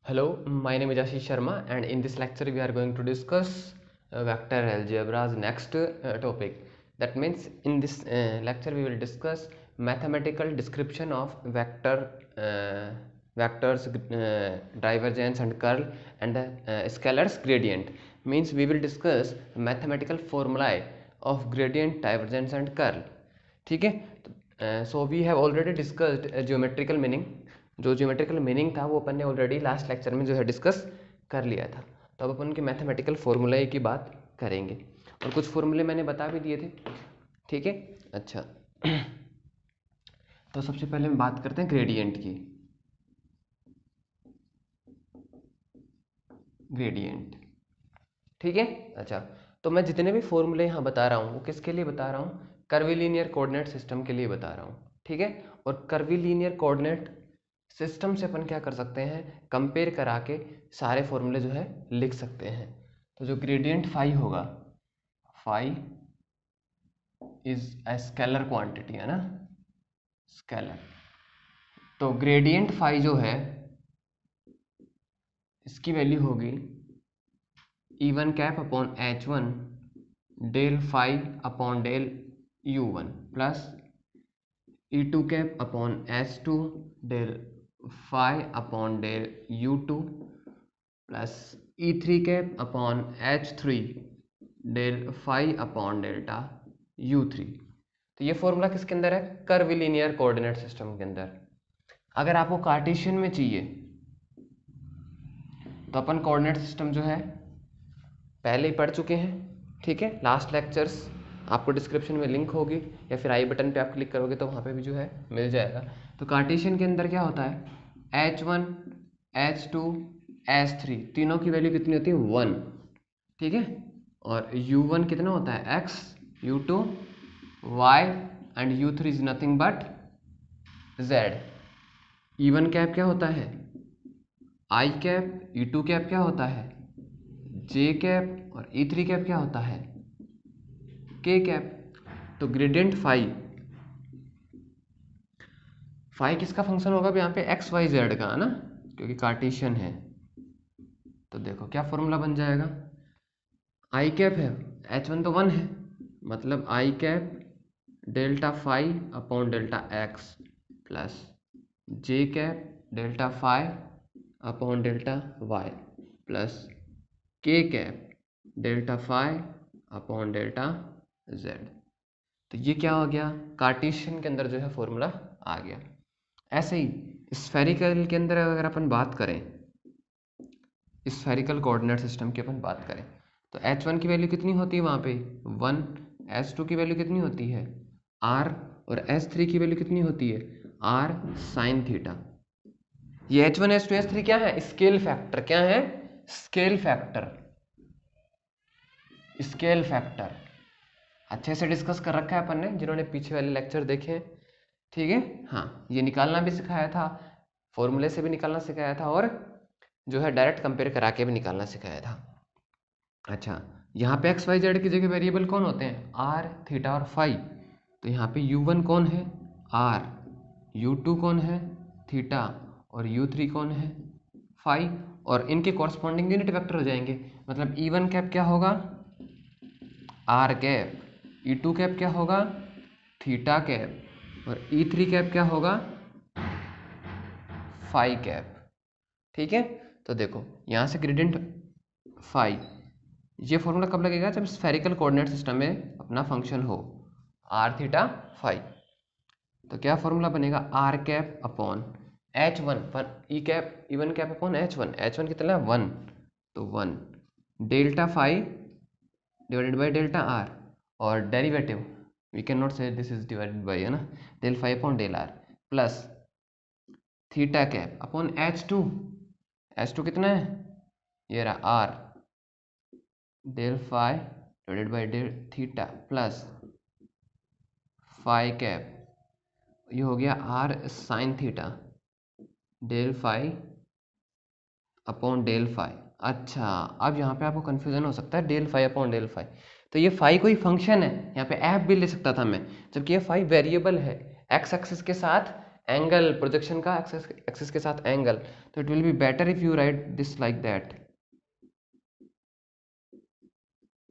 Hello, my name is Ashish Sharma, and in this lecture we are going to discuss vector algebra's next topic. That means in this lecture we will discuss mathematical description of vectors, divergence and curl, and scalars gradient. Means we will discuss mathematical formulae of gradient, divergence and curl. ठीक है. So we have already discussed geometrical meaning. जो geometrical meaning था वो अपन ने already last lecture में जो है discuss कर लिया था. तो अब अपन उनके मैथमेटिकल फॉर्मूले की बात करेंगे और कुछ फॉर्मूले मैंने बता भी दिए थे. ठीक है. अच्छा, तो सबसे पहले हम बात करते हैं ग्रेडियंट की. ग्रेडियंट, ठीक है. अच्छा, तो मैं जितने भी फॉर्मूले यहाँ बता रहा हूँ वो किसके लिए बता रहा हूँ? कर्वीलीनियर कोऑर्डिनेट सिस्टम के लिए बता रहा हूँ. ठीक है. और कर्वीलीनियर कोऑर्डिनेट सिस्टम से अपन क्या कर सकते हैं, कंपेयर करा के सारे फॉर्मूले जो है लिख सकते हैं. तो जो ग्रेडियंट फाई होगा, phi is a scalar quantity, है ना, स्केलर. तो ग्रेडियंट फाई जो है इसकी वैल्यू होगी E1 cap upon H1 del phi upon del U1 plus E2 cap upon H2 del phi upon del U2 plus E3 cap upon H3 del phi upon delta U3. तो ये formula किसके अंदर है? Curvilinear coordinate system के अंदर. अगर आपको Cartesian में चाहिए तो अपन कोऑर्डिनेट सिस्टम जो है पहले ही पढ़ चुके हैं. ठीक है. लास्ट लेक्चर्स आपको डिस्क्रिप्शन में लिंक होगी या फिर आई बटन पे आप क्लिक करोगे तो वहाँ पे भी जो है मिल जाएगा. तो कार्टेशियन के अंदर क्या होता है? H1, H2, H3 तीनों की वैल्यू कितनी होती है? 1. ठीक है. और U1 कितना होता है? X, U2 Y and U3 is nothing but Z. E1 cap क्या होता है? I cap. E2 कैप क्या होता है? J cap. और E3 कैप क्या होता है? K cap. तो ग्रेडियंट फाई किसका फंक्शन होगा? यहाँ पे एक्स वाई जेड का, है ना, क्योंकि कार्टेशियन है. तो देखो क्या फॉर्मूला बन जाएगा. आई कैप है, H1 तो 1 है, मतलब I cap delta phi upon delta X plus J cap delta phi upon delta Y plus K cap delta phi upon delta Z. तो ये क्या हो गया? कार्टेशियन के अंदर जो है फॉर्मूला आ गया. ऐसे ही स्फेरिकल के अंदर अगर अपन बात करें, स्फेरिकल कोऑर्डिनेट सिस्टम की अपन बात करें तो H1 की वैल्यू कितनी होती है वहाँ पे? 1. H2 की वैल्यू कितनी होती है? R. और H3 की वैल्यू कितनी होती है? R sine theta. ये H1, H2, H3 क्या है? Scale factor. क्या है? Scale factor. स्केल फैक्टर अच्छे से डिस्कस कर रखा है अपन ने, जिन्होंने पीछे वाले लेक्चर देखे हैं. ठीक है. हाँ, ये निकालना भी सिखाया था, फॉर्मूले से भी निकालना सिखाया था और जो है डायरेक्ट कंपेयर करा के भी निकालना सिखाया था. अच्छा, यहाँ पे एक्स वाई जेड की जगह वेरिएबल कौन होते हैं? आर, थीटा और फाई. तो यहाँ पे U1 कौन है? आर. U2 कौन है? थीटा. और U3 कौन है? फाई. और इनके कॉरस्पॉन्डिंग यूनिट वेक्टर हो जाएंगे. मतलब E1 कैप क्या होगा? Are cap. E2 कैप क्या होगा? Theta cap. और E3 कैप क्या होगा? Phi cap. ठीक है. तो देखो यहाँ से ग्रेडियंट फाई, ये फॉर्मूला कब लगेगा? जब स्फेरिकल कोऑर्डिनेट सिस्टम में अपना फंक्शन हो आर थीटा फाई. तो क्या फॉर्मूला बनेगा? आर कैप अपॉन H1 पर ई cap E1 cap upon H1. H1 कितना है? 1. तो 1 delta phi divided by delta r. और derivative we can not say this is divided by, है ना, del phi upon del r plus theta cap upon H2. H2 कितना है? ये रहा r del phi divided by del theta plus phi cap. ये हो गया r sine theta del phi upon del phi. अच्छा, अब यहाँ पे आपको कन्फ्यूजन हो सकता है del phi upon del phi. तो ये फाई कोई फंक्शन है, यहाँ पे एफ भी ले सकता था मैं, जबकि ये फाई वेरिएबल है. एक्स एक्सिस के साथ एंगल, प्रोजेक्शन का एक्सिस के साथ एंगल, तो it will be better if you right this like that.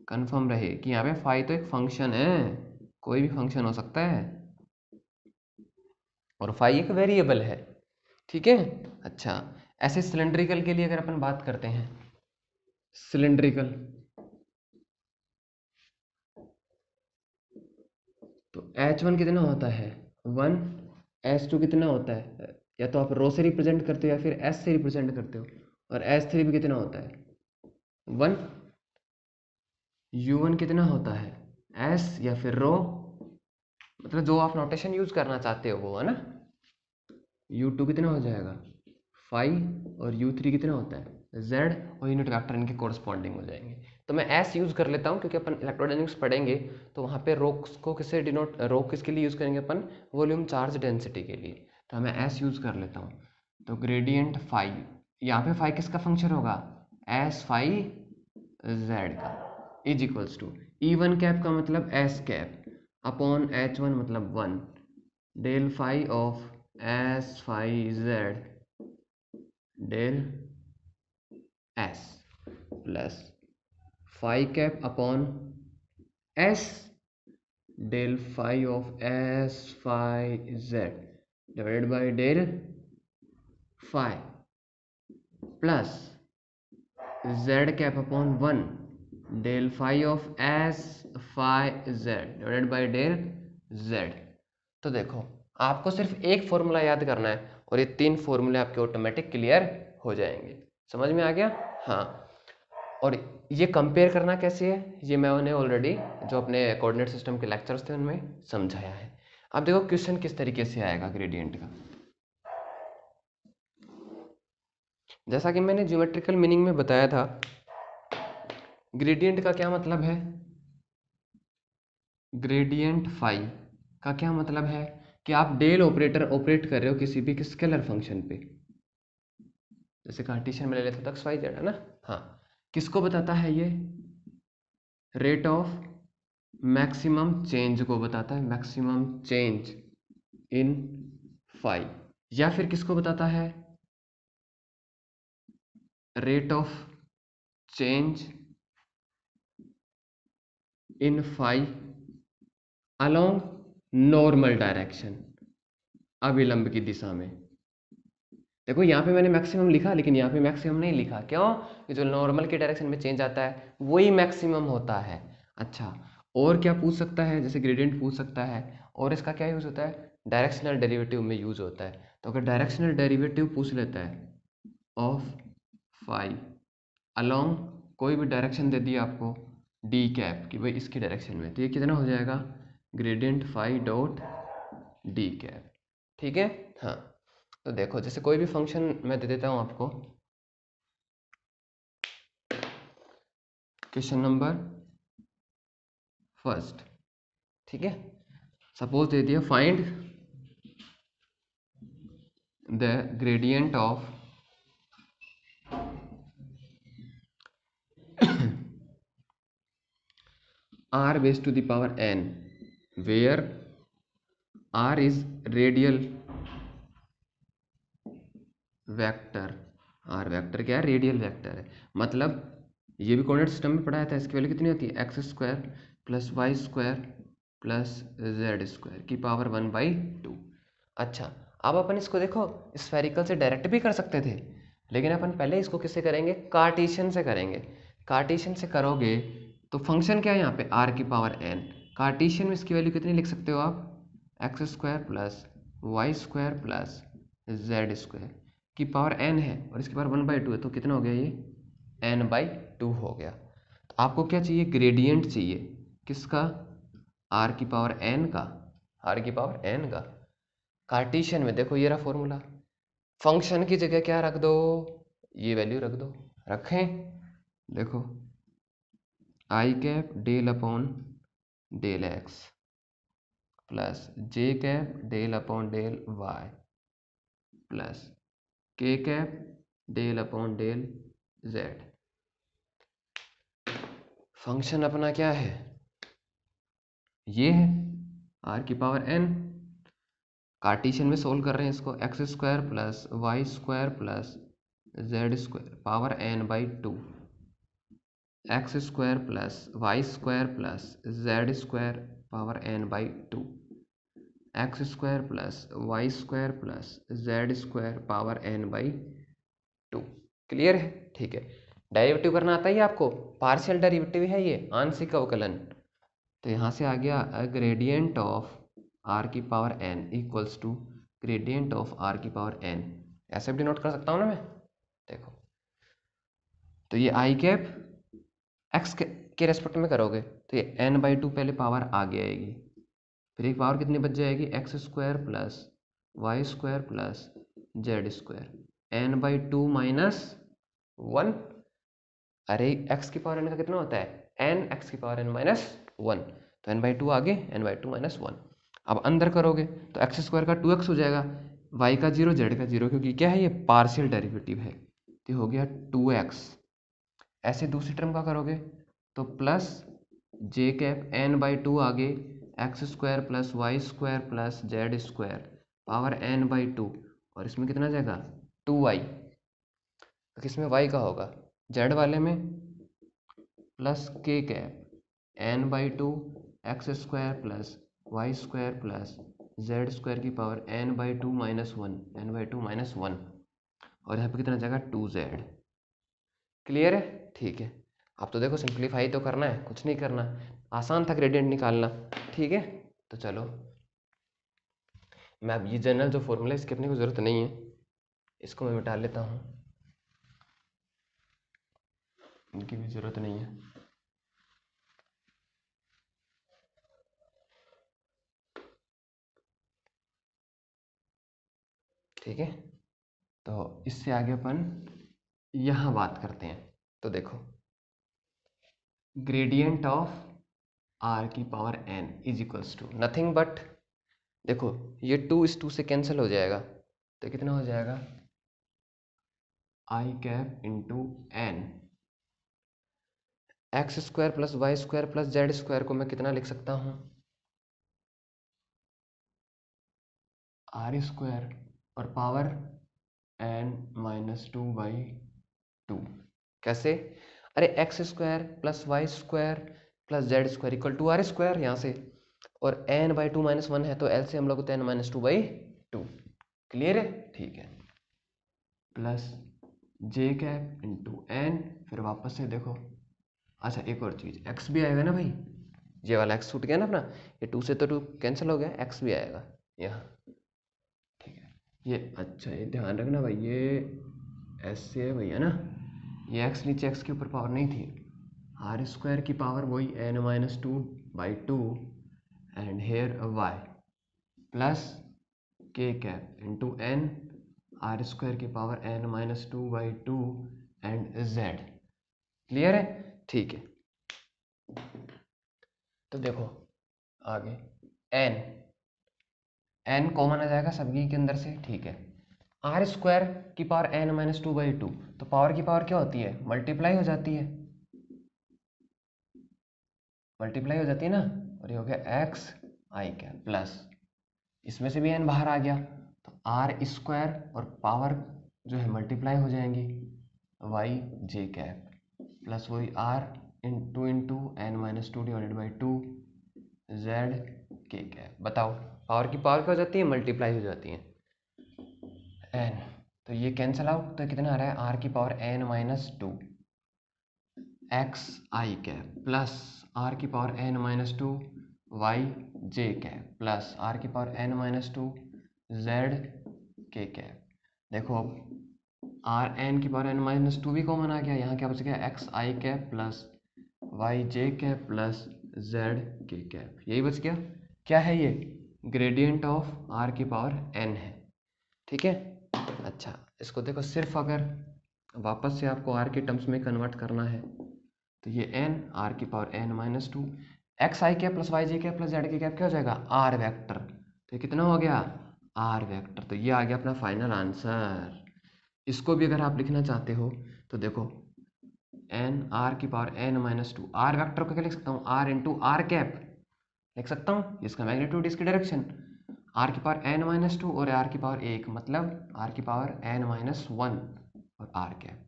Confirm रहे कि यहाँ पे फाई तो एक फंक्शन है, कोई भी फंक्शन हो सकता है, और फाई एक वेरिएबल है, ठीक है। अच्छा, ऐसे सिलेंड्रिकल के लिए अगर अपन बात करते हैं, सिलेंड्रिकल, तो H1 कितना होता है 1, H2 कितना होता है, या तो आप रो से रिप्रेजेंट करते हो या फिर S से रिप्रेजेंट करते हो, और H3 भी कितना होता है 1, U1 कितना होता है S या फिर रो, मतलब जो आप नोटेशन यूज करना चाहते हो वो है ना। U2 कितना हो जाएगा 5, और U3 कितना होता है Z, और यूनिट वेक्टर इनके कोरस्पॉन्डिंग हो जाएंगे। तो मैं S यूज कर लेता हूँ क्योंकि अपन इलेक्ट्रोडायनेमिक्स पढ़ेंगे, तो वहाँ पे रो को किससे डिनोट, रो किसके लिए यूज करेंगे अपन, वॉल्यूम चार्ज डेंसिटी के लिए, तो मैं S यूज कर लेता हूँ। तो ग्रेडियंट फाई, यहाँ पे फाई किसका फंक्शन होगा S फाई Z का, is equals to E1 cap का मतलब S कैप अपॉन H1 मतलब 1 del phi of S phi Z del S plus phi cap upon S del phi of S phi Z divided by del phi plus Z cap upon 1 del phi of S phi Z divided by del Z। तो देखो आपको सिर्फ एक formula याद करना है और ये 3 फॉर्मूले आपके ऑटोमेटिक क्लियर हो जाएंगे। समझ में आ गया? हाँ। और ये कंपेयर करना कैसे है, ये मैंने ऑलरेडी जो अपने कोऑर्डिनेट सिस्टम के लेक्चर्स थे उनमें समझाया है। अब देखो क्वेश्चन किस तरीके से आएगा ग्रेडियंट का। जैसा कि मैंने ज्योमेट्रिकल मीनिंग में बताया था, ग्रेडियंट का क्या मतलब है, ग्रेडियंट फाई का क्या मतलब है कि आप डेल ऑपरेटर ऑपरेट कर रहे हो किसी भी स्केलर फंक्शन पे, जैसे कार्टेशियन में ले लेते तो एक्स वाई जेड है ना। हाँ, किसको बताता है ये, रेट ऑफ मैक्सिमम चेंज को बताता है, मैक्सिमम चेंज इन फाई, या फिर किसको बताता है, rate of change in phi along normal direction, अभिलंब की दिशा में। देखो यहाँ पे मैंने मैक्सिमम लिखा लेकिन यहाँ पे मैक्सिमम नहीं लिखा, क्यों, कि जो नॉर्मल के डायरेक्शन में चेंज आता है वही मैक्सिमम होता है। अच्छा, और क्या पूछ सकता है, जैसे ग्रेडियंट पूछ सकता है, और इसका क्या यूज होता है, डायरेक्शनल डेरिवेटिव में यूज होता है। तो अगर डायरेक्शनल डेरिवेटिव पूछ लेता है ऑफ फाई अलोंग कोई भी डायरेक्शन दे दी आपको डी कैप कि भाई इसकी डायरेक्शन में, तो ये कितना हो जाएगा gradient phi dot d cap, ठीक है। हाँ, तो देखो जैसे कोई भी फंक्शन मैं दे देता हूँ आपको, क्वेश्चन नंबर फर्स्ट, ठीक है। सपोज दे दिया find the gradient of r raised to the power n where r is radial vector, r vector क्या है, रेडियल वेक्टर है। मतलब ये भी कोऑर्डिनेट सिस्टम में पढ़ाया था, इसकी वैल्यू कितनी होती है x square plus Y square plus Z square की पावर 1/2। अच्छा, अब अपन इसको देखो स्फेरिकल से डायरेक्ट भी कर सकते थे, लेकिन अपन पहले इसको किससे करेंगे, कार्टेशियन से करेंगे। कार्टेशियन से करोगे तो फंक्शन क्या है यहाँ पे r की पावर n, कार्टेशियन में इसकी वैल्यू कितनी लिख सकते हो आप, x square plus Y square plus Z square की पावर n है, और इसकी पावर 1/2 है, तो कितना हो गया ये n/2 हो गया। तो आपको क्या चाहिए, ग्रेडियंट चाहिए, किसका, r की पावर n का, r की पावर n का। कार्टेशियन में देखो ये रहा फॉर्मूला, फंक्शन की जगह क्या रख दो, ये वैल्यू रख दो, रखें, देखो I cap del upon del X plus J cap del upon del Y plus K cap del upon del Z. Function अपना क्या है, ये है r की पावर n, कार्टेशियन में सोल्व कर रहे हैं इसको, X square plus Y square plus Z square power n by 2, X square plus Y square plus Z square power n by 2, X square plus Y square plus Z square power n by 2। Clear है? ठीक है। Derivative करना आता है आपको, partial derivative है ये, आंशिक अवकलन। तो यहाँ से आ गया ग्रेडियंट ऑफ आर की power n equals to gradient of are की पावर n, ऐसे भी डिनोट कर सकता हूँ ना मैं। देखो, तो ये आई कैप एक्स के रेस्पेक्ट में करोगे तो ये n बाई 2 पहले पावर आगे आएगी, फिर एक पावर कितनी बच जाएगी, x square plus Y square plus Z square n by 2 minus 1। अरे एक्स की पावर n का कितना होता है, n एक्स की पावर n माइनस 1, तो n बाई 2 आगे, n बाई 2 माइनस 1। अब अंदर करोगे तो एक्स स्क्वायर का 2x हो जाएगा, y का 0 z का 0, क्योंकि क्या है ये पार्शियल डेरिवेटिव है, तो हो गया 2x। ऐसे दूसरी टर्म का करोगे तो plus J cap n by 2 आगे, x square plus Y square plus Z square power n by 2, और इसमें कितना जाएगा 2y, तो किसमें y का होगा, z वाले में plus K cap n by 2 X square plus Y square plus Z square की power n by 2 minus 1, n by 2 minus 1, और यहाँ पे कितना जाएगा 2z। क्लियर है? ठीक है। अब तो देखो सिंप्लीफाई तो करना है, कुछ नहीं करना, आसान था ग्रेडियंट निकालना। ठीक है, तो चलो मैं अब ये जनरल जो फॉर्मूला इसकी अपने को ज़रूरत नहीं है, इसको मैं मिटा लेता हूँ, इनकी भी ज़रूरत नहीं है। ठीक है, तो इससे आगे अपन यहाँ बात करते हैं। तो देखो, ग्रेडियंट ऑफ आर की power n is equals to nothing but, देखो ये 2 इस 2 से कैंसिल हो जाएगा, तो कितना हो जाएगा I cap into N, X square plus Y square plus Z square को मैं कितना लिख सकता हूँ, आर स्क्वायर और पावर n माइनस 2 बाई 2। कैसे? अरे X square plus Y square plus Z square equal to R square, यहाँ से, और n बाई 2 माइनस 1 है तो एल से हम लोग n माइनस 2 बाई 2। क्लियर है? ठीक है, प्लस जे कैप इंटू एन, फिर वापस से देखो, अच्छा एक और चीज़, x भी आएगा ना भाई, ये वाला x छूट गया ना अपना, ये 2 से तो 2 कैंसिल हो गया, x भी आएगा यहाँ। ठीक है, ये अच्छा ये ध्यान रखना भाई, ये ऐसे है भैया ना, ये x नीचे x के ऊपर पावर नहीं थी, आर स्क्वायर की पावर वही n minus 2 by 2 and here y plus K cap into N R square की power n minus 2 by 2 and z। Clear है? ठीक है, तो देखो आगे n कॉमन आ जाएगा सभी के अंदर से। ठीक है, आर स्क्वायर की पावर n माइनस 2 बाई 2, तो पावर की पावर क्या होती है, मल्टीप्लाई हो जाती है, मल्टीप्लाई हो जाती है ना, और ये हो गया एक्स आई कैप प्लस, इसमें से भी n बाहर आ गया, तो आर स्क्वायर और पावर जो है मल्टीप्लाई हो जाएंगी, वाई जे कैप प्लस वही r into n minus 2 divided by 2 Z के कैप। बताओ पावर की पावर क्या हो जाती है, मल्टीप्लाई हो जाती है, एन, तो ये कैंसिल आउट, तो कितना आ रहा है, आर की power N minus 2 X I cap plus R की पावर एन माइनस 2 वाई जे कैप प्लस आर की पावर एन माइनस 2 जेड के कैप। देखो अब आर एन की पावर एन माइनस 2 भी कॉमन आ गया, यहाँ क्या बच गया, X I cap plus Y J cap plus Z के कैप, यही बच गया। क्या है ये, ग्रेडियंट ऑफ आर की पावर एन है। ठीक है, अच्छा इसको देखो, सिर्फ अगर वापस से आपको आर के टर्म्स में कन्वर्ट करना है तो ये एन आर की power N minus 2 X I cap plus Y J cap plus Z के कैप क्या हो जाएगा, आर वेक्टर, तो ये कितना हो गया, आर वेक्टर। तो ये आ गया अपना फाइनल आंसर। इसको भी अगर आप लिखना चाहते हो तो देखो एन आर की power N minus 2, r vector को क्या लिख सकता हूँ, आर इंटू आर कैप लिख सकता हूँ, इसका मैग्नीट्यूड इसकी डायरेक्शन, आर की पावर n माइनस 2 और आर की पावर 1, मतलब आर की पावर n माइनस 1 और आर कैप।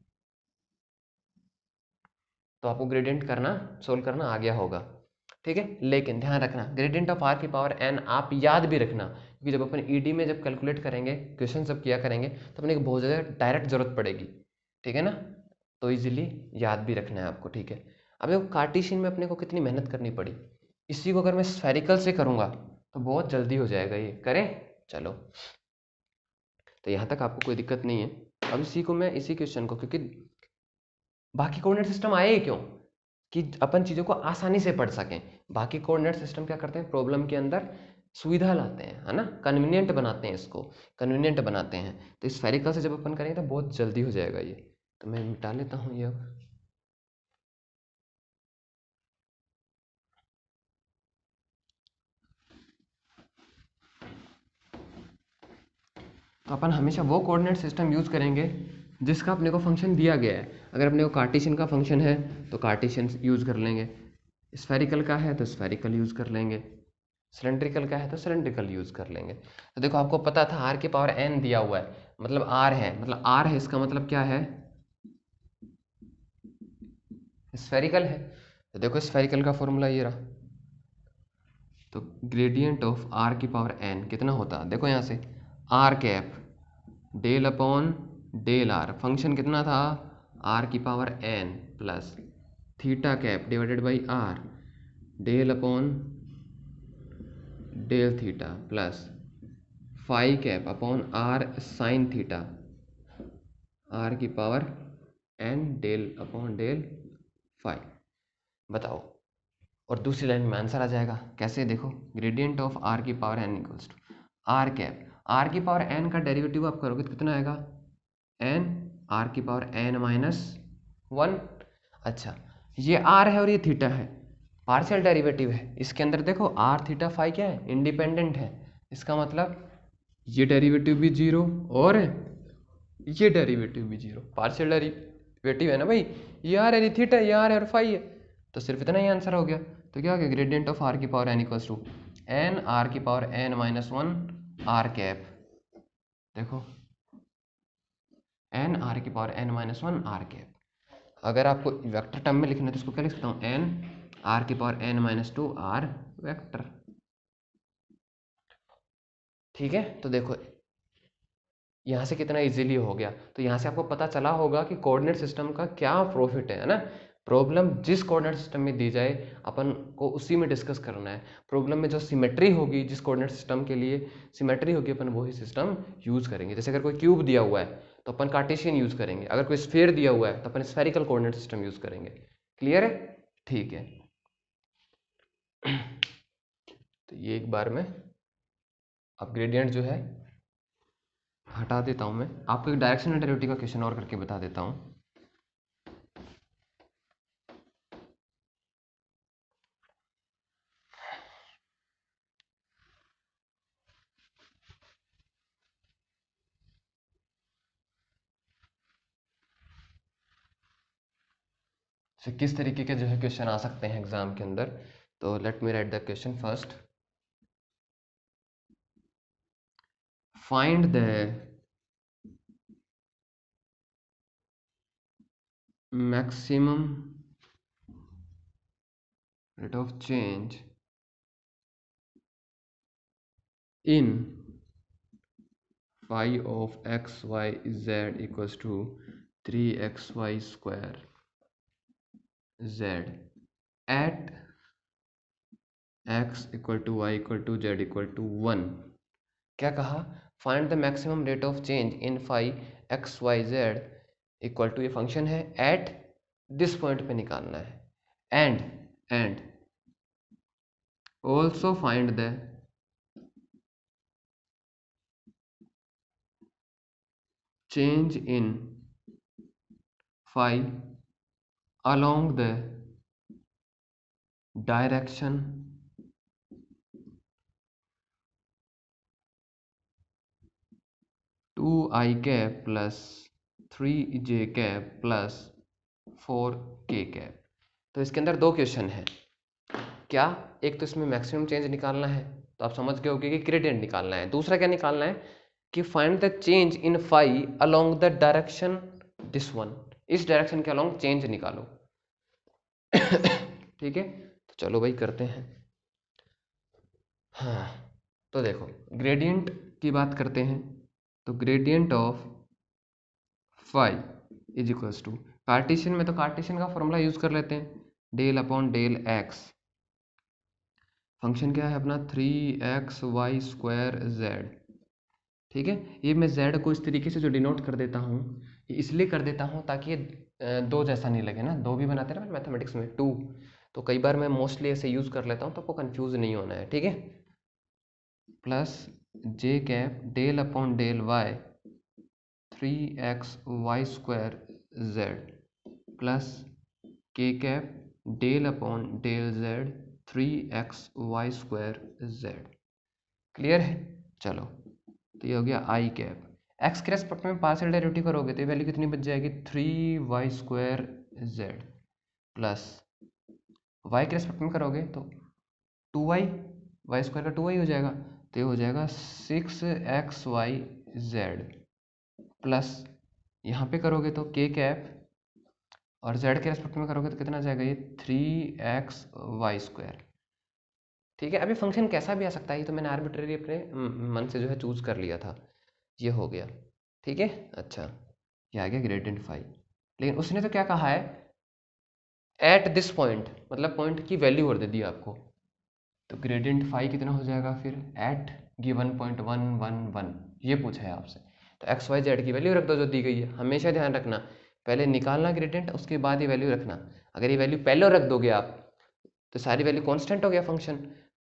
तो आपको ग्रेडियंट करना, सोल्व करना आ गया होगा, ठीक है। लेकिन ध्यान रखना, ग्रेडियंट ऑफ आर की पावर n आप याद भी रखना, क्योंकि जब अपन ईडी में जब कैलकुलेट करेंगे, क्वेश्चन सब किया करेंगे, तो अपने को बहुत ज़्यादा डायरेक्ट जरूरत पड़ेगी, ठीक है ना। तो इजीली याद भी रखना है आपको, ठीक है। अब देखो कार्टेशियन में अपने को कितनी मेहनत करनी पड़ी, इसी को अगर मैं स्फेरिकल से करूँगा तो बहुत जल्दी हो जाएगा। ये करें, चलो। तो यहाँ तक आपको कोई दिक्कत नहीं है। अब इसी को मैं, इसी क्वेश्चन को, क्योंकि बाकी कोऑर्डिनेट सिस्टम आए ही क्यों, कि अपन चीज़ों को आसानी से पढ़ सकें। बाकी कोऑर्डिनेट सिस्टम क्या करते हैं, प्रॉब्लम के अंदर सुविधा लाते हैं, है ना, कन्वीनियंट बनाते हैं, इसको कन्वीनियंट बनाते हैं। तो स्फेरिकल से जब अपन करेंगे तो बहुत जल्दी हो जाएगा ये। तो मैं मिटा लेता हूँ ये अब। तो अपन हमेशा वो कोऑर्डिनेट सिस्टम यूज़ करेंगे जिसका अपने को फंक्शन दिया गया है। अगर अपने को कार्टेशियन का फंक्शन है तो कार्टेशियन यूज़ कर लेंगे, स्फेरिकल का है तो स्फेरिकल यूज़ कर लेंगे, सिलेंड्रिकल का है तो सिलेंड्रिकल यूज़ कर लेंगे। तो देखो आपको पता था आर की पावर एन दिया हुआ है, मतलब आर है, मतलब आर है, इसका मतलब क्या है, स्फेरिकल है। तो देखो स्फेरिकल का फॉर्मूला ये रहा। तो ग्रेडियंट ऑफ आर की पावर एन कितना होता, देखो यहाँ से R cap del upon del R, function कितना था, आर की power N plus theta cap divided by R del upon del theta plus phi cap upon R sine theta R की power N del upon del phi. बताओ, और दूसरी line में answer आ जाएगा। कैसे, देखो ग्रेडियंट ऑफ आर की power N equals to r cap, r की पावर एन का डेरिवेटिव आप करोगे तो कितना आएगा, एन आर की पावर एन माइनस 1। अच्छा, ये आर है और ये थीटा है, पार्शियल डेरिवेटिव है। इसके अंदर देखो आर थीटा फाई क्या है, इंडिपेंडेंट है। इसका मतलब ये डेरिवेटिव भी जीरो और ये डेरिवेटिव भी जीरो, पार्शियल डेरिवेटिव है ना भाई, ये आर है, ये थीटा, ये आर है और फाई है। तो सिर्फ इतना ही आंसर हो गया। तो क्या हो गया, ग्रेडियंट ऑफ आर की power N equals to N are की power N minus 1 R cap. देखो एन आर की power N minus 1 R cap. अगर आपको वेक्टर टर्म में लिखना है तो इसको क्या लिख सकता हूँ, एन आर की power N minus 2 r vector, ठीक है। तो देखो यहाँ से कितना इजीली हो गया। तो यहाँ से आपको पता चला होगा कि कोऑर्डिनेट सिस्टम का क्या प्रॉफिट है ना। प्रॉब्लम जिस कोऑर्डिनेट सिस्टम में दी जाए अपन को उसी में डिस्कस करना है। प्रॉब्लम में जो सिमेट्री होगी, जिस कोऑर्डिनेट सिस्टम के लिए सिमेट्री होगी, अपन वही सिस्टम यूज़ करेंगे। जैसे अगर कोई क्यूब दिया हुआ है तो अपन कार्टेशियन यूज़ करेंगे, अगर कोई स्फीयर दिया हुआ है तो अपन स्फेरिकल कोऑर्डिनेट सिस्टम यूज़ करेंगे। क्लियर है, ठीक है। तो ये एक बार में अब ग्रेडियंट जो है हटा देता हूँ। मैं आपको एक डायरेक्शनल डेरिवेटिव का क्वेश्चन और करके बता देता हूँ। तो किस तरीके के जो है क्वेश्चन आ सकते हैं एग्जाम के अंदर। तो let me right the question first. Find the maximum rate of change in phi of x y z equals to 3xy square z at x equal to y equal to z equal to 1। क्या कहा, find the maximum rate of change in phi x y z equal to, ये function है, at this point पे निकालना है। And also find the change in phi along the direction 2i cap plus 3j cap plus 4k cap। तो इसके अंदर दो question है। क्या, एक तो इसमें मैक्सिमम चेंज निकालना है, तो आप समझ गए होगे कि ग्रेडियंट निकालना है। दूसरा क्या निकालना है कि find the change in phi along the direction this one, इस डायरेक्शन के अलोंग चेंज निकालो। ठीक है, तो चलो भाई करते हैं। हाँ, तो देखो ग्रेडियंट की बात करते हैं, तो gradient of phi is equals to, Cartesian में तो कार्टेशियन का फॉर्मूला यूज कर लेते हैं, del upon del x, function क्या है अपना 3xy²z। ठीक है, ये मैं z को इस तरीके से जो डिनोट कर देता हूँ, ये इसलिए कर देता हूँ ताकि ये दो जैसा नहीं लगे ना, दो भी बनाते हैं ना मैथमेटिक्स में टू, तो कई बार मैं मोस्टली ऐसे यूज कर लेता हूँ, तो आपको कंफ्यूज नहीं होना है। ठीक है, प्लस जे cap del upon del Y 3xy² plus K cap del upon del z 3xy²z। Clear है? चलो, तो ये हो गया आई कैप। एक्स के रेस्पेक्ट में पार्शियल डेरिवेटिव करोगे तो ये वैल्यू कितनी बच जाएगी 3y² प्लस वाई के रेस्पेक्ट में करोगे तो 2y, y² का 2y हो जाएगा, तो ये हो जाएगा 6xyz प्लस यहाँ पे करोगे तो के कैप और z के रेस्पेक्ट में करोगे तो कितना आ जाएगा ये 3xy²। ठीक है, अभी फंक्शन कैसा भी आ सकता है, ये तो मैंने आर्बिट्रेरी अपने मन से जो है चूज कर लिया था, ये हो गया। ठीक है, अच्छा ये आ गया ग्रेडियंट फाई। लेकिन उसने तो क्या कहा है एट दिस पॉइंट, मतलब पॉइंट की वैल्यू और दे दी आपको, तो ग्रेडियंट फाई कितना हो जाएगा फिर एट गिवन पॉइंट 111, ये पूछा है आपसे, तो एक्स वाई जेड की वैल्यू रख दो जो दी गई है। हमेशा ध्यान रखना पहले निकालना ग्रेडियंट, उसके बाद ये वैल्यू रखना। अगर ये वैल्यू पहले रख दोगे आप तो सारी वैल्यू कांस्टेंट हो गया फंक्शन,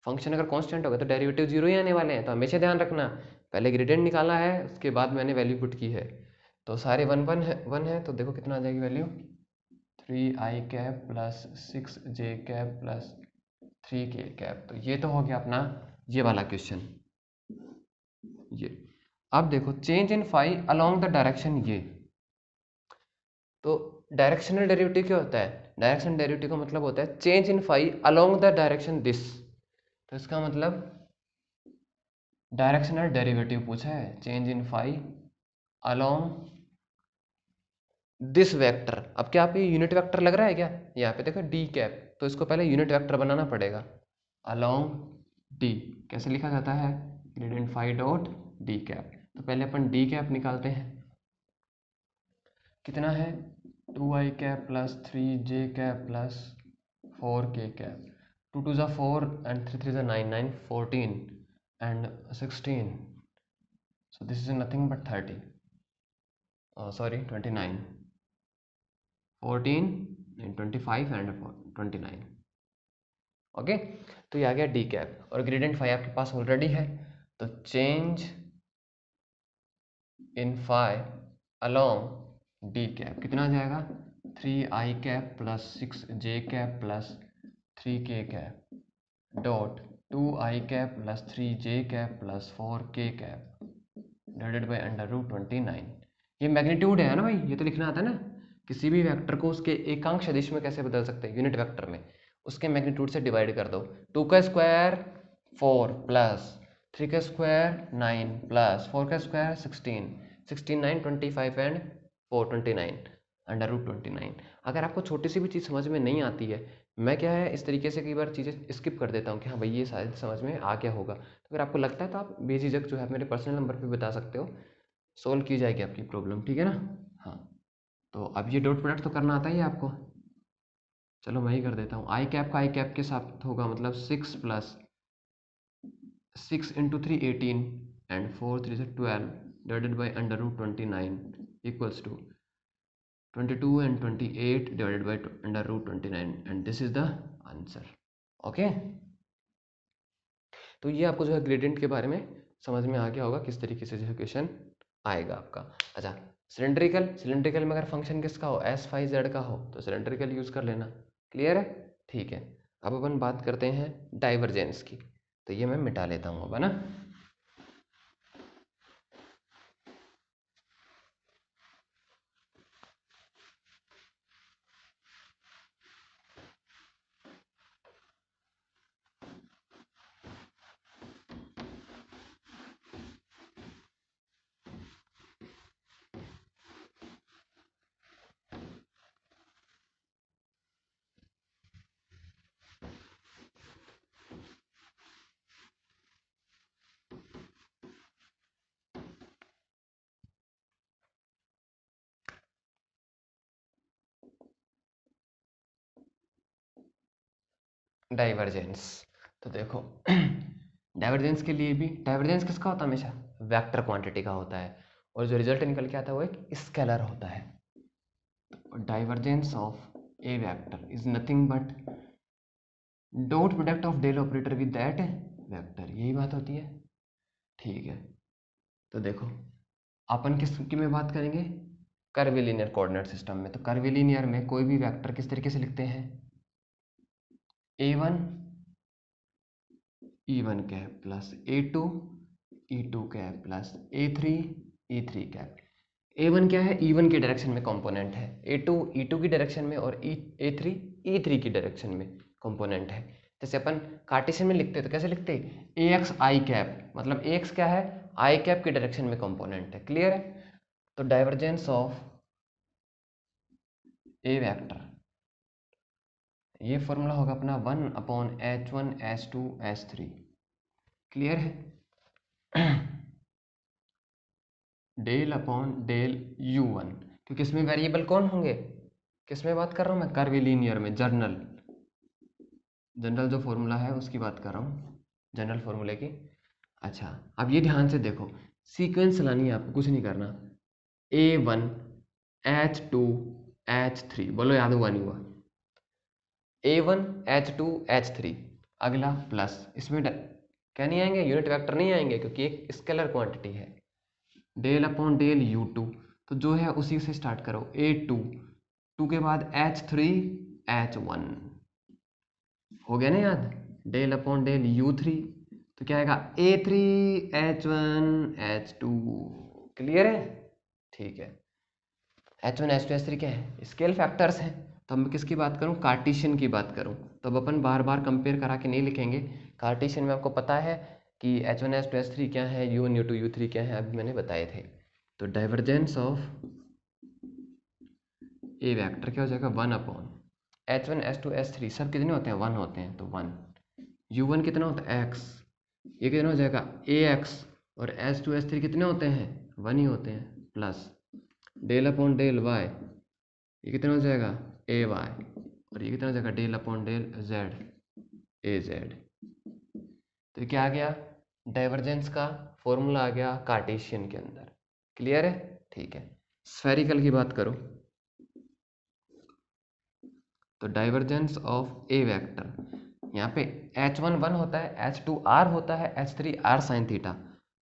फंक्शन अगर कांस्टेंट हो गया तो डेरिवेटिव जीरो ही आने वाले हैं, तो हमेशा ध्यान रखना पहले ग्रेडियंट निकाला है उसके बाद मैंने वैल्यू पुट की है, तो सारे वन है, तो देखो कितना आ जाएगी value 3i cap plus 6j cap plus 3k cap. तो ये तो हो गया अपना ये वाला क्वेश्चन। ये अब देखो change in phi along the direction, ये तो डायरेक्शनल डेरिवेटिव क्या होता है, डायरेक्शन डेरिवेटिव का मतलब होता है change in phi along the direction this, तो इसका मतलब डायरेक्शनल डेरिवेटिव पूछा है change in phi along this vector. अब क्या आप ये यूनिट वेक्टर लग रहा है क्या, यहाँ पे देखो डी कैप, तो इसको पहले यूनिट वेक्टर बनाना पड़ेगा अलोंग डी, कैसे लिखा जाता है gradient phi dot d cap. तो पहले अपन डी कैप निकालते हैं, कितना है 2i cap plus 3j cap plus 4k cap, 2 2 4 and 3 3 9 9 14 and 16, so this is nothing but 30, sorry 29, 14 and 25 and 29। Okay, तो ये आ गया डी कैप और ग्रेडियंट फाई आपके पास ऑलरेडी है, तो change in phi along d cap कितना आ जाएगा 3i cap plus 6j cap plus 3k cap dot 2i cap plus 3j cap plus 4k cap divided by √29। ये मैग्नीट्यूड है ना भाई, ये तो लिखना आता है ना, किसी भी वेक्टर को उसके एकांक सदिश में कैसे बदल सकते हैं, यूनिट वेक्टर में उसके मैग्नीट्यूड से डिवाइड कर दो, 2 का स्क्वायर 4 प्लस 3 का स्क्वायर 9 प्लस 4 का स्क्वायर 16, 16 9 25 एंड 4 29 √29। अगर आपको छोटी सी भी चीज़ समझ में नहीं आती है, मैं क्या है इस तरीके से कई बार चीज़ें स्किप कर देता हूँ कि हाँ भाई ये शायद समझ में आ गया होगा, तो अगर आपको लगता है तो आप बेझिझक जो है मेरे पर्सनल नंबर पे बता सकते हो, सोल्व की जाएगी आपकी प्रॉब्लम। ठीक है ना? हाँ, तो अब ये डॉट प्रोडक्ट तो करना आता ही है आपको, चलो मैं ही कर देता हूँ। आई कैप के साथ होगा मतलब 6 प्लस 6 इंटू 3 18 एंड 4 3 से 12 divided by √29 equals to 22 and 28 divided by √29 and this is the answer. Okay, तो ये आपको जो है ग्रेडियंट के बारे में समझ में आ गया होगा किस तरीके से जो है क्वेश्चन आएगा आपका। अच्छा, सिलेंड्रिकल में अगर फंक्शन किसका हो एस फाई जेड का हो तो सिलेंड्रिकल यूज कर लेना। क्लियर है? ठीक है, अब अपन बात करते हैं डाइवर्जेंस की, तो ये मैं मिटा लेता हूँ अब, है ना। डाइवर्जेंस। तो देखो डाइवर्जेंस के लिए भी, डाइवर्जेंस किसका होता है? हमेशा वेक्टर क्वांटिटी का होता है, और जो रिजल्ट निकल के आता है वो एक स्केलर होता है। Divergence of a vector is nothing but dot product of del operator with that vector, यही बात होती है। ठीक है, तो देखो अपन किसकी में बात करेंगे? कर्विलिनियर कोऑर्डिनेट सिस्टम में। तो कर्विलिनियर में कोई भी वेक्टर किस तरीके से लिखते हैं? a1 e1 cap plus a2 e2 cap plus a3 e3 cap. a1 क्या है? e1 की डायरेक्शन में कंपोनेंट है, a2 e2 की डायरेक्शन में, और a3 e3 की डायरेक्शन में कंपोनेंट है। जैसे अपन कार्टेशियन में लिखते हैं तो कैसे लिखते हैं? ax i कैप, मतलब ax क्या है? i कैप की डायरेक्शन में कंपोनेंट है। क्लियर है? तो डाइवर्जेंस ऑफ ए वेक्टर, ये फॉर्मूला होगा अपना 1/h1 h2 h3। क्लियर है? डेल अपॉन डेल u1, क्योंकि इसमें वेरिएबल कौन होंगे? किस में बात कर रहा हूँ मैं? कर्विलिनियर में, जनरल जो फॉर्मूला है उसकी बात कर रहा हूँ, जनरल फॉर्मूले की। अच्छा, अब ये ध्यान से देखो, सीक्वेंस लानी है आपको, कुछ नहीं करना। a1 h2 h3, बोलो याद हुआ नहीं हुआ? a1 h2 h3, अगला प्लस, इसमें क्या नहीं आएंगे? यूनिट वेक्टर नहीं आएंगे, क्योंकि एक स्केलर क्वांटिटी है। डेल अपॉन डेल u2, तो जो है उसी से स्टार्ट करो, a2 2 के बाद h3 h1, हो गया ना याद? डेल अपॉन डेल u3, तो क्या आएगा? a3 h1 h2। क्लियर है? ठीक है। h1 h2 h3 क्या है? स्केल फैक्टर्स हैं। तो मैं किसकी बात करूं? कार्टेशियन की बात करूं, तो अब अपन बार बार कंपेयर करा के नहीं लिखेंगे। कार्टेशियन में आपको पता है कि h1 h2 h3 क्या है, u1 u2 u3 क्या है, अभी मैंने बताए थे। तो डाइवर्जेंस ऑफ ए वेक्टर क्या हो जाएगा? 1/, h1 h2 h3 सब कितने होते हैं? 1 होते हैं, तो 1। u1 कितना होता है? x, ये कितना हो जाएगा? ax, और h2 h3 कितने होते हैं? 1 ही होते हैं, plus del upon del y, ये कितना हो जाएगा? ay, और ये कितना हो जाएगा? Del upon del z, az। तो क्या आ गया? डाइवर्जेंस का फॉर्मूला आ गया कार्टेशियन के अंदर। क्लियर है? ठीक है। स्फेरिकल की बात करो, तो डाइवर्जेंस ऑफ ए वेक्टर, यहाँ पे h1 1 होता है, h2 r होता है, h3 r साइन थीटा।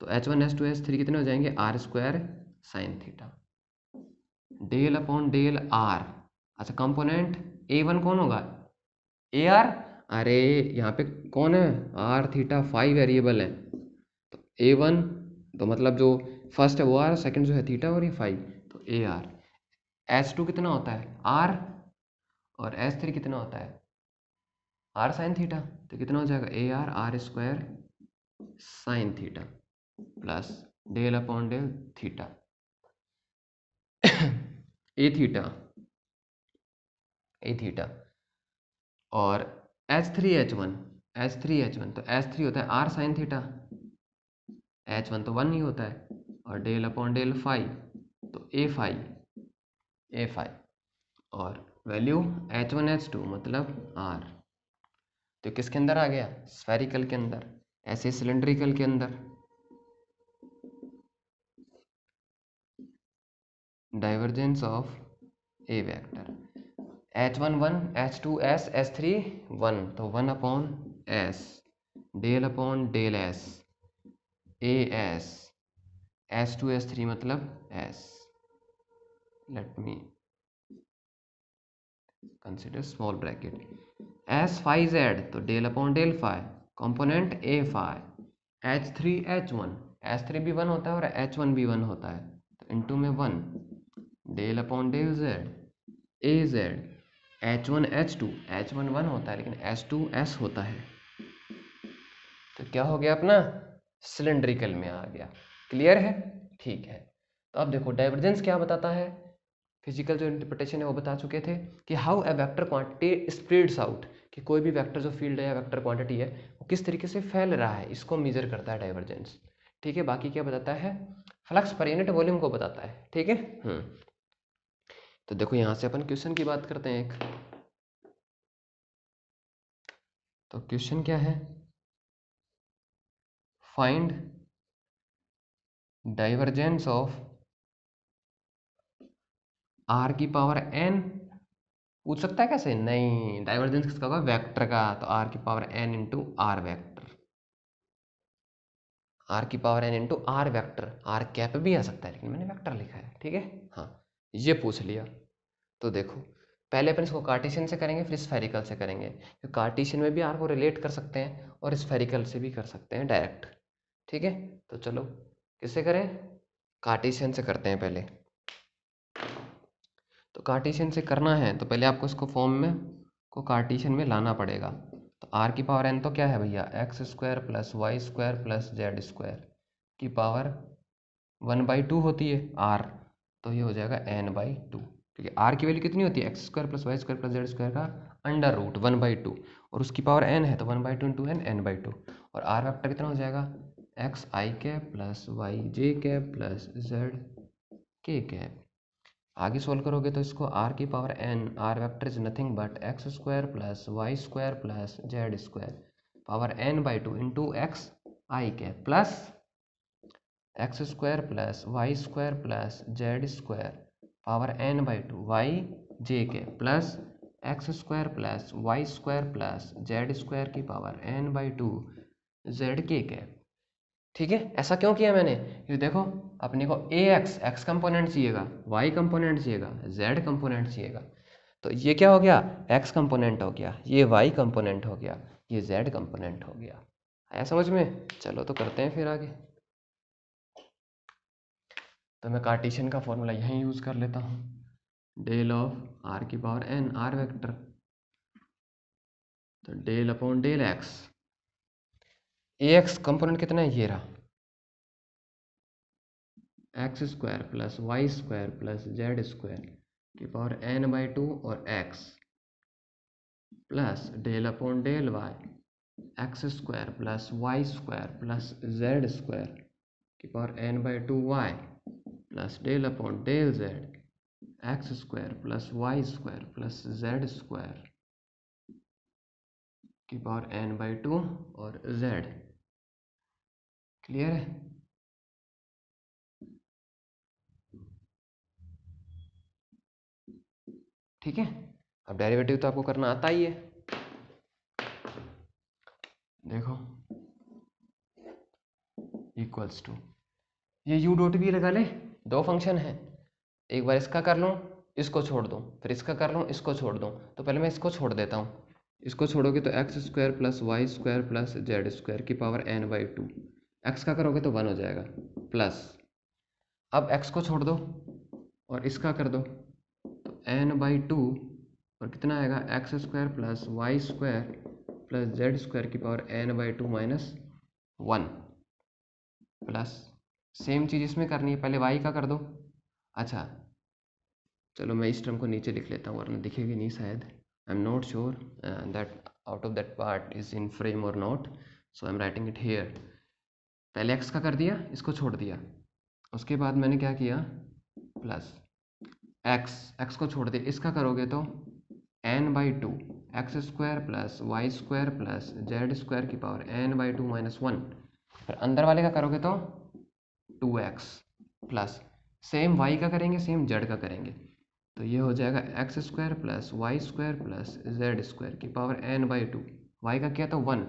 तो h1 h2 h3 कितने हो जाएंगे? r square sine theta, del upon del r। अच्छा, कंपोनेंट a1 कौन होगा? ar। अरे यहाँ पे कौन है? r थीटा फाई वेरिएबल है, तो a1 तो मतलब जो फर्स्ट है वो r, सेकंड जो है थीटा, और ये फाई, तो ar। h2 कितना होता है? r, और h3 कितना होता है? r साइन थीटा, तो कितना हो जाएगा? ar r square sine theta plus del upon del theta A theta, और h3 h1, तो h3 होता है r साइन थीटा, h1 तो 1 ही होता है, और डेल अपॉन डेल फाई, तो ए फाई, और वैल्यू h1 h2 मतलब r। तो किसके अंदर आ गया? स्फेरिकल के अंदर। ऐसे सिलेंड्रिकल के अंदर divergence of a vector, h1 1 h2 s h3 1, तो 1/s, del upon del s, as, s2 s3 मतलब s। Let me consider small bracket, s phi z, तो del upon del phi, component a phi, h3 h1, h3 भी 1 होता है और h1 भी 1 होता है, तो इनटू में 1, del upon del z, az, h1 h2, h1 1 होता है लेकिन h2 s होता है, तो क्या हो गया अपना? सिलेंड्रिकल में आ गया। क्लियर है? ठीक है। तो अब देखो डाइवर्जेंस क्या बताता है, फिजिकल जो इंटरप्रिटेशन है वो बता चुके थे कि how a vector quantity spreads out, कि कोई भी वेक्टर जो फील्ड है या वेक्टर क्वांटिटी है वो किस तरीके से फैल रहा है, इसको मेजर करता है डाइवर्जेंस। ठीक है, बाकी क्या बताता है? फ्लक्स पर यूनिट वॉल्यूम को बताता है। ठीक है। तो देखो यहाँ से अपन क्वेश्चन की बात करते हैं एक। तो क्वेश्चन क्या है, फाइंड डाइवर्जेंस ऑफ आर की पावर एन। पूछ सकता है कैसे, नहीं, डाइवर्जेंस किसका होगा, वेक्टर का, तो आर की power N into R vector, R की power N into R vector, R cap भी आ सकता है लेकिन मैंने वेक्टर लिखा है, ठीक है। हाँ, ये पूछ लिया। तो देखो, पहले अपन इसको कार्टेशियन से करेंगे, फिर स्फेरिकल से करेंगे। तो कार्टेशियन में भी आर को रिलेट कर सकते हैं और स्फेरिकल से भी कर सकते हैं डायरेक्ट, ठीक है। तो चलो किससे करें, कार्टेशियन से करते हैं पहले। तो कार्टेशियन से करना है तो पहले आपको इसको फॉर्म में को कार्टेशियन में लाना पड़ेगा। तो आर की पावर एन तो क्या है भैया, x square plus Y square plus Z square की पावर 1/2 होती है आर, तो ये हो जाएगा n/2, क्योंकि आर की वैल्यू कितनी होती है, x square plus Y square plus Z square का अंडर रूट 1/2, और उसकी पावर n है तो 1/2 इंटू एन n/2, और आर वेक्टर कितना हो जाएगा, X I cap plus Y J cap plus Z के कैप। आगे सोल्व करोगे तो इसको आर की power N, R vector is nothing but X square plus Y square plus Z square power n/2 into X I cap plus X square plus Y square plus Z square power n/2 Y J K plus X square plus Y square plus Z square की power n/2 Z के cap. ठीक है, ऐसा क्यों किया मैंने, ये देखो अपने को ए एक्स कंपोनेंट चाहिएगा, वाई कंपोनेंट चाहिएगा, जेड कंपोनेंट चाहिएगा। तो ये क्या हो गया, एक्स कंपोनेंट हो गया, ये वाई कंपोनेंट हो गया, ये जेड कंपोनेंट हो गया। आया समझ में। चलो तो करते हैं फिर आगे। तो मैं कार्टेशियन का फॉर्मूला यहीं यूज़ कर लेता हूँ, डेल ऑफ आर की पावर एन आर वेक्टर, तो del upon del X, A X component कितना है, ये रहा, X square plus Y square plus Z square की पावर n/2 और x plus del upon del Y, X square plus Y square plus Z square की power n/2 y plus del upon del Z, X square plus Y square plus Z square की power n/2 और z। Clear है। ठीक है, अब derivative तो आपको करना आता ही है। देखो इक्वल्स टू, ये यू डॉट भी लगा ले, दो फंक्शन है, एक बार इसका कर लूँ, इसको छोड़ दूँ, फिर इसका कर लूँ, इसको छोड़ दूँ। तो पहले मैं इसको छोड़ देता हूँ, इसको छोड़ोगे तो x square plus Y square plus Z square की पावर n/2, एक्स का करोगे तो 1 हो जाएगा, प्लस अब एक्स को छोड़ दो और इसका कर दो तो n/2 और कितना आएगा, X square plus Y square plus Z square की power n/2 minus 1 plus same चीज़ इसमें करनी है, पहले वाई का कर दो। अच्छा चलो मैं इस टर्म को नीचे लिख लेता हूँ वरना दिखेगी नहीं शायद, I am not sure that out of that part is in frame और not, so I am writing it here. पहले एक्स का कर दिया, इसको छोड़ दिया, उसके बाद मैंने क्या किया, प्लस एक्स को छोड़ दिया, इसका करोगे तो n/2 x square plus Y square plus Z square की पावर n/2 माइनस 1, फिर अंदर वाले का करोगे तो 2x प्लस सेम y का करेंगे सेम z का करेंगे, तो ये हो जाएगा x square plus Y square plus Z square की पावर n/2, y का किया तो 1,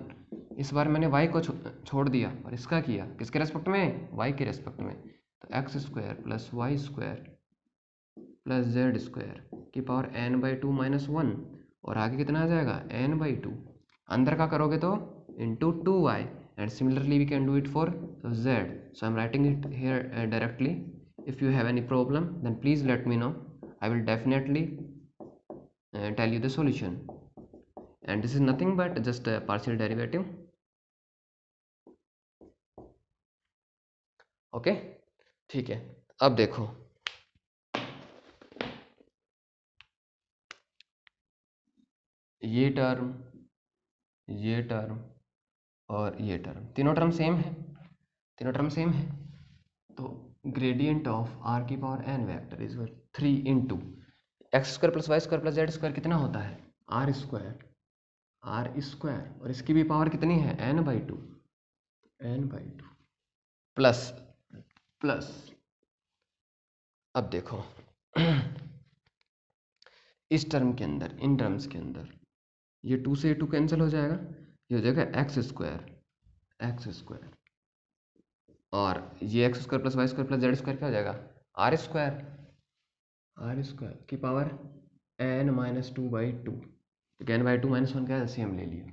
इस बार मैंने y को छोड़ दिया और इसका किया किसके रेस्पेक्ट में, y के रेस्पेक्ट में, तो x square plus Y square plus Z square की पावर n/2 माइनस 1, और आगे कितना आ जाएगा n/2, अंदर का करोगे तो into 2y, and similarly we can do it for z, so I am writing it here directly. If you have any problem then please let me know, I will definitely tell you the solution, and this is nothing but just a partial derivative. Okay, ठीक है। अब देखो ये term, ये term और ये term, तीनों term same है, तीनों टर्म सेम है, तो ग्रेडियंट ऑफ आर की power n vector is 3 into x square plus Y square plus Z square कितना होता है, आर स्क्वायर आर स्क्वायर, और इसकी भी पावर कितनी है n/2, n/2 प्लस प्लस। अब देखो इस टर्म के अंदर, इन टर्म्स के अंदर ये 2 से 2 कैंसिल हो जाएगा, ये हो जाएगा एक्स स्क्वायर, और ये x square plus Y square plus Z square क्या हो जाएगा, आर स्क्वायर की पावर n-2/2, तो n/2 -1 क्या है, सेम ले लिया।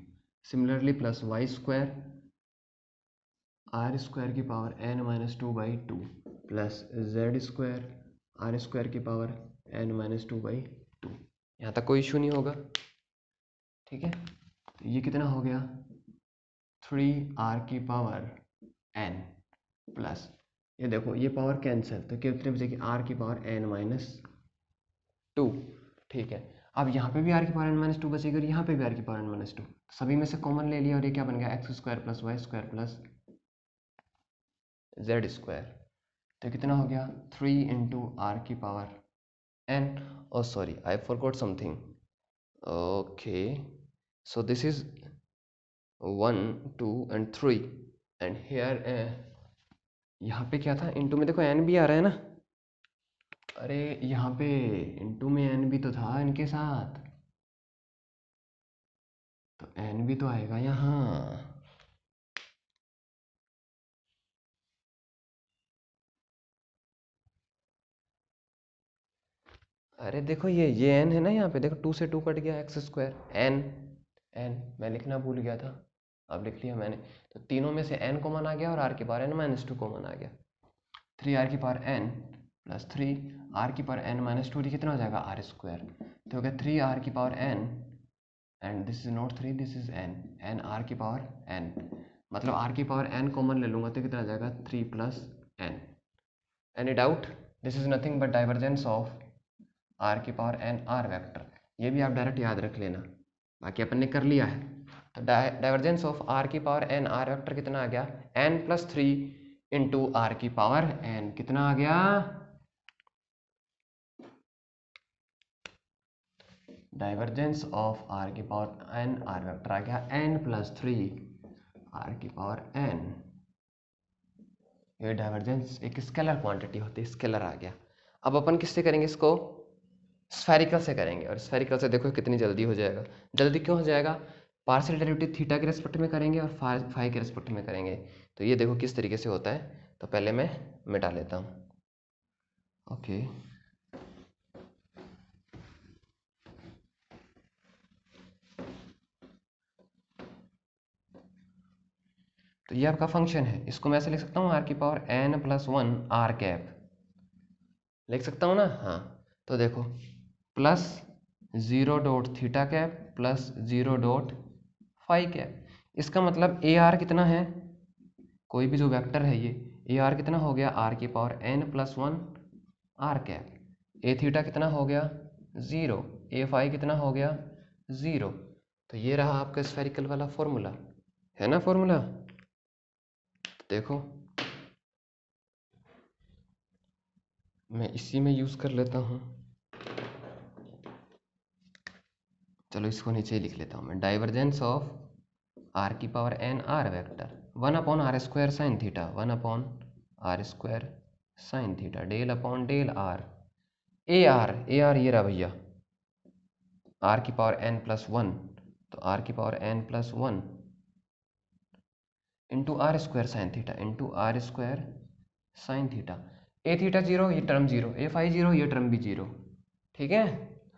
Similarly plus Y square R square की power n-2/2 plus Z square R square की पावर n-2/2। यहाँ तक कोई इशू नहीं होगा, ठीक है। तो ये कितना हो गया, 3r की पावर n प्लस, ये देखो ये पावर कैंसिल, तो कितने बचेगी, r की पावर n-2, ठीक है। अब यहाँ पे भी r की पावर n-2 बचेगी और यहाँ पे भी r की पावर n-2, सभी में से कॉमन ले लिया और ये क्या बन गया, x square plus Y square plus Z square. तो कितना हो गया, 3 × r की power n, oh sorry I forgot something, okay so this is 1 2 and 3 and here यहाँ पे क्या था, इंटू में देखो n भी आ रहा है ना, अरे यहाँ पे इंटू में n भी तो था इनके साथ, तो n भी तो आएगा यहाँ। अरे देखो ये n है ना, यहाँ पे देखो 2 से 2 कट गया, एक्स स्क्वायर n मैं लिखना भूल गया था, अब लिख लिया मैंने। तो तीनों में से n कॉमन आ गया और r की पावर n-2 कॉमन आ गया, 3r की पावर n प्लस 3r की पावर n-2, कितना हो जाएगा, r स्क्वायर। तो हो गया 3r की power n and this is not 3, this is n r की पावर n, मतलब r की पावर n कॉमन ले लूँगा तो कितना आ जाएगा, 3 + n। Any doubt, this is nothing but divergence of r की पावर n r वेक्टर, ये भी आप डायरेक्ट याद रख लेना, बाकी अपन ने कर लिया है। तो डाइवर्जेंस ऑफ r की पावर n r वेक्टर कितना आ गया, n + 3 × r की पावर n, कितना आ गया, डाइवर्जेंस ऑफ r की पावर n r वेक्टर आ गया n + 3 r की पावर n। ये डाइवर्जेंस एक स्केलर क्वांटिटी होती है, स्केलर आ गया। अब अपन किससे करेंगे इसको, स्फेरिकल से करेंगे, और स्फेरिकल से देखो कितनी जल्दी हो जाएगा। जल्दी क्यों हो जाएगा, पार्शियल डेरिवेटिव थीटा के रेस्पेक्ट में करेंगे और फाई के रेस्पेक्ट में करेंगे। तो ये देखो किस तरीके से होता है, तो पहले मैं मिटा लेता हूँ, ओके। तो ये आपका फंक्शन है, इसको मैं ऐसे लिख सकता हूँ, r की पावर n+1 r कैप लिख सकता हूँ ना, हाँ। तो देखो plus 0 theta cap plus 0 phi cap, इसका मतलब ए आर कितना है, कोई भी जो वेक्टर है ये ए आर कितना हो गया, r की पावर n+1 r कैप, ए थीटा कितना हो गया 0, ए फाई कितना हो गया 0। तो ये रहा आपका स्फेरिकल वाला फॉर्मूला, है ना फॉर्मूला। देखो मैं इसी में यूज़ कर लेता हूँ, चलो इसको नीचे ही लिख लेता हूँ मैं, डाइवर्जेंस ऑफ r की power n r vector 1/r² sin theta, 1/r² sin theta, del/del r, A R ये रहा भैया, r की पावर n+1, तो r की पावर n+1 इंटू r² sin थीटा इंटू r² sin theta, A theta 0, ये टर्म 0, ए फाई 0, ये टर्म भी 0, ठीक है।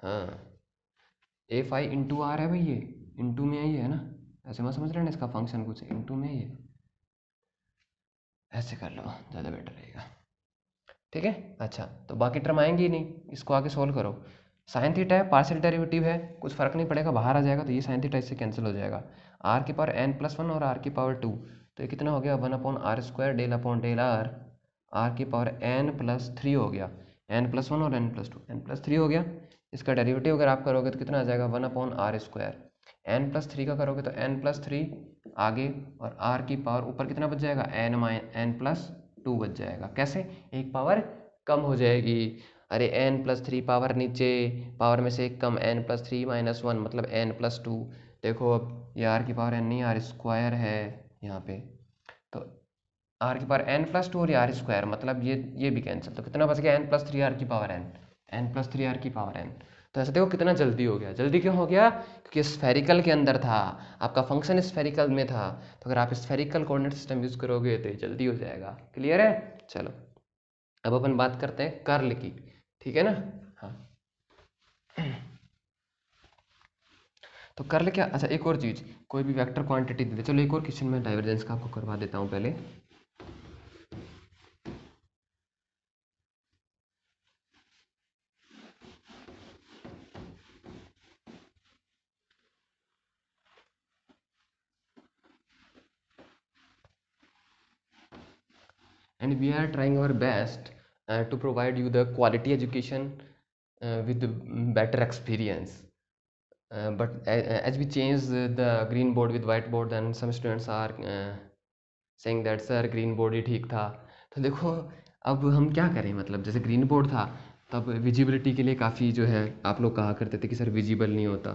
हाँ ए फाई इंटू आर है भाई, ये इंटू में है ना, ऐसे मत समझ रहे ना, इसका फंक्शन कुछ इंटू में ये, ऐसे कर लो ज़्यादा बेटर रहेगा, ठीक है। अच्छा तो बाकी टर्म आएंगे ही नहीं, इसको आगे सोल्व करो। साइन थीटा है, पार्शियल डेरिवेटिव है, कुछ फर्क नहीं पड़ेगा, बाहर आ जाएगा, तो ये साइन थीटा इससे कैंसिल हो जाएगा, r की पावर n+1 और r की पावर 2, तो ये कितना हो गया 1/r² del/del r, r की पावर n+3 हो गया, n+1 और n+2, n+3 हो गया। इसका डेरिवेटिव अगर आप करोगे तो कितना आ जाएगा 1/r², n+3 का करोगे तो n+3 आगे, और r की पावर ऊपर कितना बच जाएगा n+2 बच जाएगा। कैसे, एक पावर कम हो जाएगी, अरे n+3 पावर नीचे, पावर में से एक कम, n+3 - 1 मतलब n+2, देखो अब ये आर की पावर एन नहीं, आर स्क्वायर है यहाँ पे, तो आर की पावर एन प्लस 2 और ये आर स्क्वायर, मतलब ये भी कैंसिल, तो कितना बच गया एन प्लस 3 आर की power n, n plus 3 r की पावर एन। तो ऐसे देखो कितना जल्दी हो गया। जल्दी क्यों हो गया? क्योंकि स्फेरिकल के अंदर था, आपका फंक्शन स्फेरिकल में था, तो अगर आप स्फेरिकल कोऑर्डिनेट सिस्टम यूज़ करोगे तो ये जल्दी हो जाएगा। क्लियर है? चलो अब अपन बात करते हैं कर्ल की, ठीक है ना। हाँ तो कर्ल क्या, अच्छा एक और चीज़, कोई भी वेक्टर क्वांटिटी दे दे, चलो एक और क्वेश्चन में डाइवर्जेंस का आपको करवा देता हूँ पहले। And we are trying our best to provide you the quality education with better experience. But as we change the green board with white board, then some students are saying that sir green board ही ठीक था। तो देखो अब हम क्या करें, मतलब जैसे ग्रीन बोर्ड था तब विजिबिलिटी के लिए काफ़ी जो है आप लोग कहा करते थे कि सर विजिबल नहीं होता,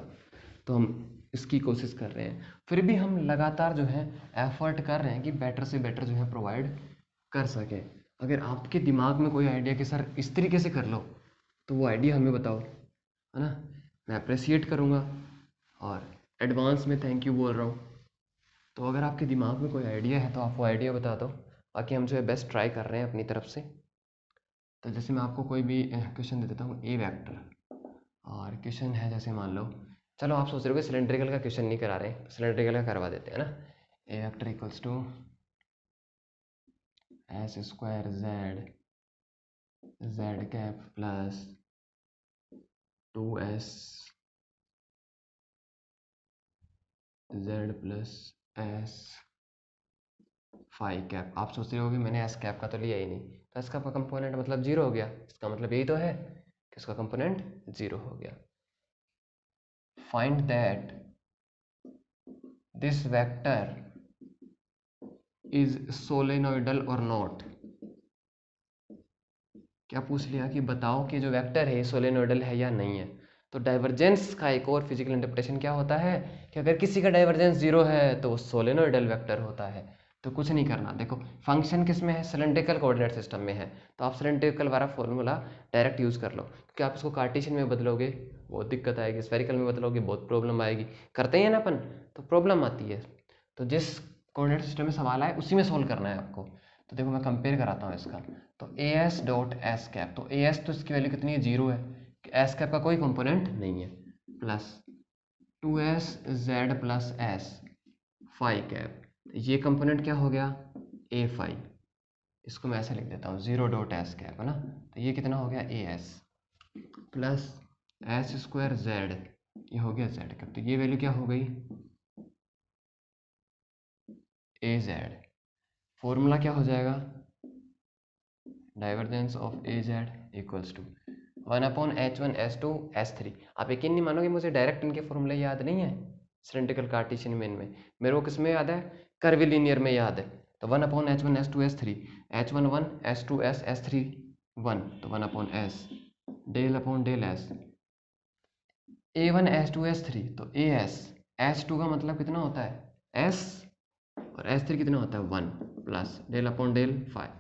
तो हम इसकी कोशिश कर रहे हैं। फिर भी हम लगातार जो है एफर्ट कर रहे हैं कि बेटर से बेटर जो है प्रोवाइड कर सकें। अगर आपके दिमाग में कोई आइडिया कि सर इस तरीके से कर लो, तो वो आइडिया हमें बताओ, है ना, मैं अप्रिसिएट करूँगा और एडवांस में थैंक यू बोल रहा हूँ। तो अगर आपके दिमाग में कोई आइडिया है तो आप वो आइडिया बता दो, बाकी हम जो है बेस्ट ट्राई कर रहे हैं अपनी तरफ से। तो जैसे मैं आपको कोई भी क्वेश्चन दे देता हूँ ए वेक्टर, और क्वेश्चन है जैसे मान लो, चलो आप सोच रहे हो कि सिलेंड्रिकल का क्वेश्चन नहीं करा रहे, सिलेंड्रिकल का करवा देते हैं ना। A vector equals to S square Z Z cap plus 2s Z plus S phi cap. आप सोच रहे हो कि मैंने एस कैप का तो लिया ही नहीं, तो इसका कंपोनेंट मतलब जीरो हो गया, इसका मतलब यही तो है कि इसका कंपोनेंट जीरो हो गया। Find that this vector is solenoidal और नॉट। क्या पूछ लिया कि बताओ कि जो वेक्टर है सोलेनोइडल है या नहीं है। तो डाइवर्जेंस का एक और फिजिकल इंटरप्रिटेशन क्या होता है कि अगर किसी का डाइवर्जेंस जीरो है तो वो सोलेनोइडल वेक्टर होता है। तो कुछ नहीं करना, देखो फंक्शन किस में है, सिलेंड्रिकल कोऑर्डिनेट सिस्टम में है, तो आप सिलेंड्रिकल वाला फॉर्मूला डायरेक्ट यूज़ कर लो, क्योंकि आप इसको कार्टेशियन में बदलोगे बहुत दिक्कत आएगी, स्फेरिकल में बदलोगे बहुत प्रॉब्लम आएगी, करते हैं ना अपन तो प्रॉब्लम आती है। तो जिस कोऑर्डिनेट सिस्टम में सवाल आए उसी में सोल्व करना है आपको। तो देखो मैं कंपेयर कराता हूँ इसका, तो A S dot S cap, तो ए एस तो इसकी वैल्यू कितनी है, जीरो है, एस कैप का कोई कंपोनेंट नहीं है, plus 2s Z plus S phi cap, ये कंपोनेंट क्या हो गया ए फाई, इसको मैं ऐसे लिख देता हूँ जीरो डॉट एस कैप, है ना, तो ये कितना हो गया A S plus S square Z, ये हो गया जेड कैप, तो ये वैल्यू क्या हो गई ए जेड। फॉर्मूला क्या हो जाएगा, divergence of A Z equals to 1/h1 h2 h3। आप यकीन नहीं मानोगे मुझे डायरेक्ट इनके फॉर्मूले याद नहीं है सिलेंड्रिकल कार्टेशियन में, इनमें मेरे को किस में याद है, कर्विलिनियर में याद है। तो 1/h1 h2 h3, h1 1 h2 s h3 1, तो 1/s del upon del S a1 s2 s3, तो ए एस s2 का मतलब कितना होता है s, और s3 कितना होता है 1, plus del upon del five.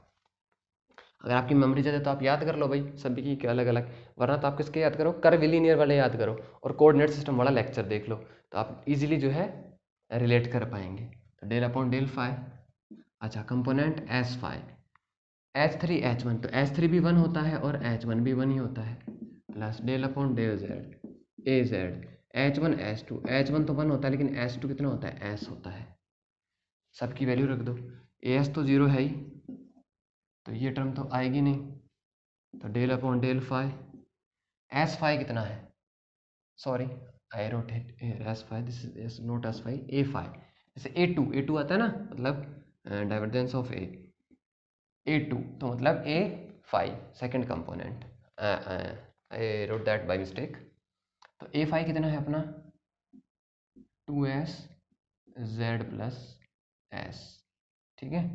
अगर आपकी मेमोरी ज़्यादा तो आप याद कर लो भाई सभी की अलग अलग, वरना तो आप किसके याद करो, कर्विलिनियर वाले याद करो और कोऑर्डिनेट सिस्टम वाला लेक्चर देख लो, तो आप इजीली जो है रिलेट कर पाएंगे। तो डेल अपॉन डेल फाइव, अच्छा component S five H three H one, तो एच थ्री भी वन होता है और एच वन भी वन ही होता है, plus del upon del Z A Z H one H two, H one तो वन होता है लेकिन एच टू कितना होता है एस होता है, सबकी वैल्यू रख दो, ए एस तो जीरो है ही तो ये टर्म तो आएगी नहीं, तो del upon del five S five कितना है, sorry I wrote it S five, this is not S five A five, जैसे ए टू आता है ना, मतलब डाइवर्जेंस ऑफ ए टू तो मतलब A five second component, I wrote that by mistake. तो ए फाइव कितना है अपना 2s जेड प्लस एस, ठीक है,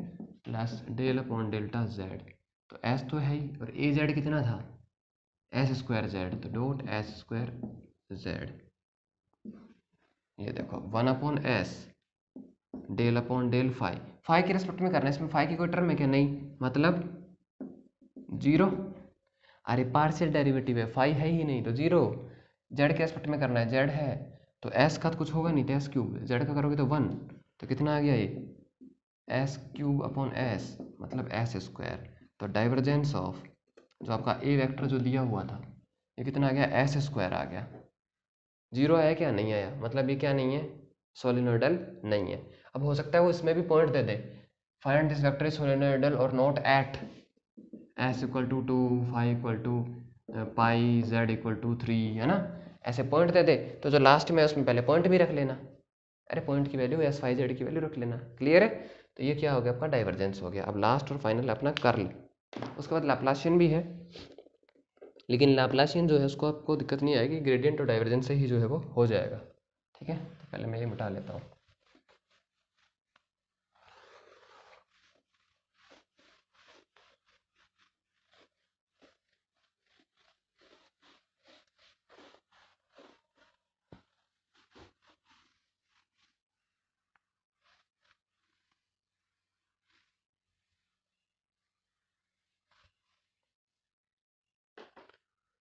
plus del upon delta Z, तो एस तो है ही और ए जेड कितना था एस स्क्वायर जेड, तो डॉट एस स्क्वायर जेड। ये देखो 1/s del upon del phi, phi के रेस्पेक्ट में करना है, इसमें फाई की कोई टर्म है क्या? नहीं, मतलब जीरो। अरे पार्शियल डेरिवेटिव है, फाई है ही नहीं तो जीरो। जेड के रेस्पेक्ट में करना है, जेड है तो एस का तो कुछ होगा नहीं, तो एस क्यूब, जेड का करोगे तो वन, तो कितना आ गया ये एस क्यूब अपॉन एस मतलब एस स्क्वायर। तो डाइवर्जेंस ऑफ जो आपका ए वेक्टर जो दिया हुआ था ये कितना आ गया, एस स्क्वायर आ गया। जीरो आया क्या? नहीं आया, मतलब ये क्या नहीं है, सोलिनोइडल नहीं है। अब हो सकता है वो इसमें भी पॉइंट दे दे, find this vector is solenoidal और not at S equal to 2, five equal to pi, Z equal to 3, है ना, ऐसे पॉइंट दे दे। तो जो लास्ट में है उसमें पहले पॉइंट भी रख लेना, अरे पॉइंट की वैल्यू एस फाई जेड की वैल्यू रख लेना, क्लियर है। तो ये क्या हो गया आपका, डाइवर्जेंस हो गया। अब लास्ट और फाइनल अपना कर्ल, उसके बाद लाप्लासियन भी है, लेकिन लाप्लासियन जो है उसको आपको दिक्कत नहीं आएगी, ग्रेडियंट और डाइवर्जेंस से ही जो है वो हो जाएगा। ठीक है, तो पहले मैं ये मिटा लेता हूँ।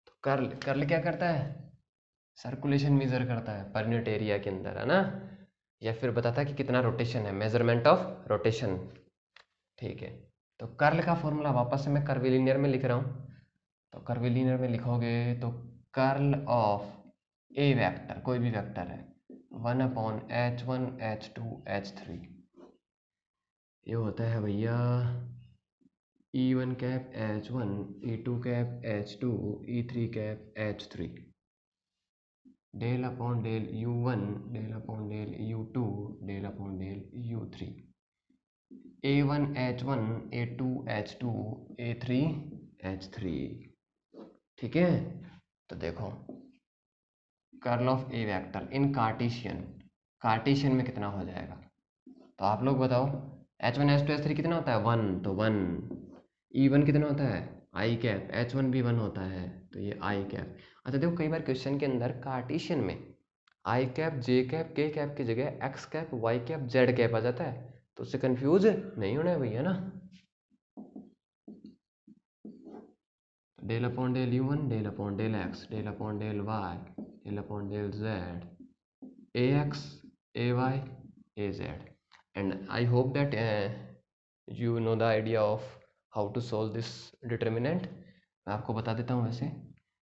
तो कर्ल, कर्ल क्या करता है, सर्कुलेशन मेजर करता है पर यूनिट एरिया के अंदर, है ना, या फिर बताता है कि कितना रोटेशन है, मेजरमेंट ऑफ रोटेशन। ठीक है, तो कर्ल का फॉर्मूला वापस से मैं कर्विलिनियर में लिख रहा हूँ। तो कर्विलिनियर में लिखोगे तो कर्ल ऑफ ए वेक्टर, कोई भी वेक्टर है, 1/h1 h2 h3, ये होता है भैया E1 cap h1, E2 cap h2, E3 cap h3, del upon del U1, del upon del U2, del upon del U3, A1 H1, A2 H2, A3 H3। ठीक है, तो देखो curl of a vector in Cartesian, Cartesian में कितना हो जाएगा, तो आप लोग बताओ। H1 H2 H3 कितना होता है, वन, तो वन। E1 कितना होता है, आई कैप, H1 भी वन होता है, तो ये आई कैप। अच्छा देखो कई बार क्वेश्चन के अंदर कार्टेशियन में I cap, J cap, K cap की जगह X cap, Y cap, Z cap आ जाता है, तो उससे कंफ्यूज नहीं होना है भैया ना। Del upon del U1, del upon del X, del upon del Y, del upon del Z, A X, A Y, A Z. And I hope that you know the idea of how to solve this determinant। मैं आपको बता देता हूँ वैसे।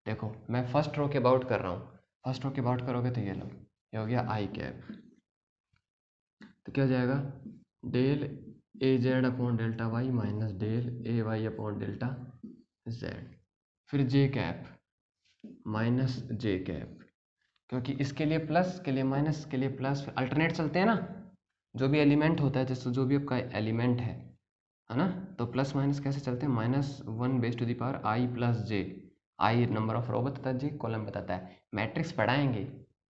देखो मैं first row के about कर रहा हूँ, फर्स्ट रो के अबाउट करोगे तो ये लो, ये हो गया आई कैप, तो क्या हो जाएगा, del A Z upon delta Y minus del A Y upon delta Z, फिर J cap minus J cap, क्योंकि इसके लिए प्लस, के लिए माइनस, के लिए प्लस, अल्टरनेट चलते हैं ना, जो भी एलिमेंट होता है, जैसे जो भी आपका एलिमेंट है ना, तो प्लस माइनस कैसे चलते हैं, -1 base to the power I plus J, I number of row बताता है, जे कॉलम बताता है। मैट्रिक्स पढ़ाएंगे,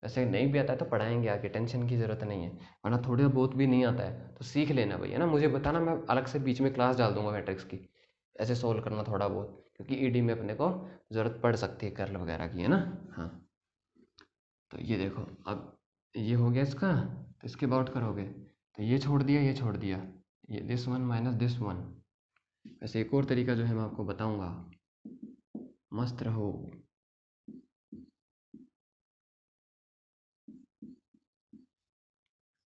वैसे नहीं भी आता है तो पढ़ाएंगे आगे, टेंशन की ज़रूरत नहीं है, वरना थोड़ा बहुत भी नहीं आता है तो सीख लेना भैया ना, मुझे बताना, मैं अलग से बीच में क्लास डाल दूंगा मैट्रिक्स की, ऐसे सोल्व करना थोड़ा बहुत, क्योंकि ईडी में अपने को ज़रूरत पड़ सकती है कर्ल वगैरह की, है ना। हाँ, तो ये देखो अब ये हो गया इसका, तो इसके अबाउट करोगे तो ये छोड़ दिया, ये छोड़ दिया, ये this one minus this one. वैसे एक और तरीका जो है मैं आपको बताऊंगा, मस्त रहो।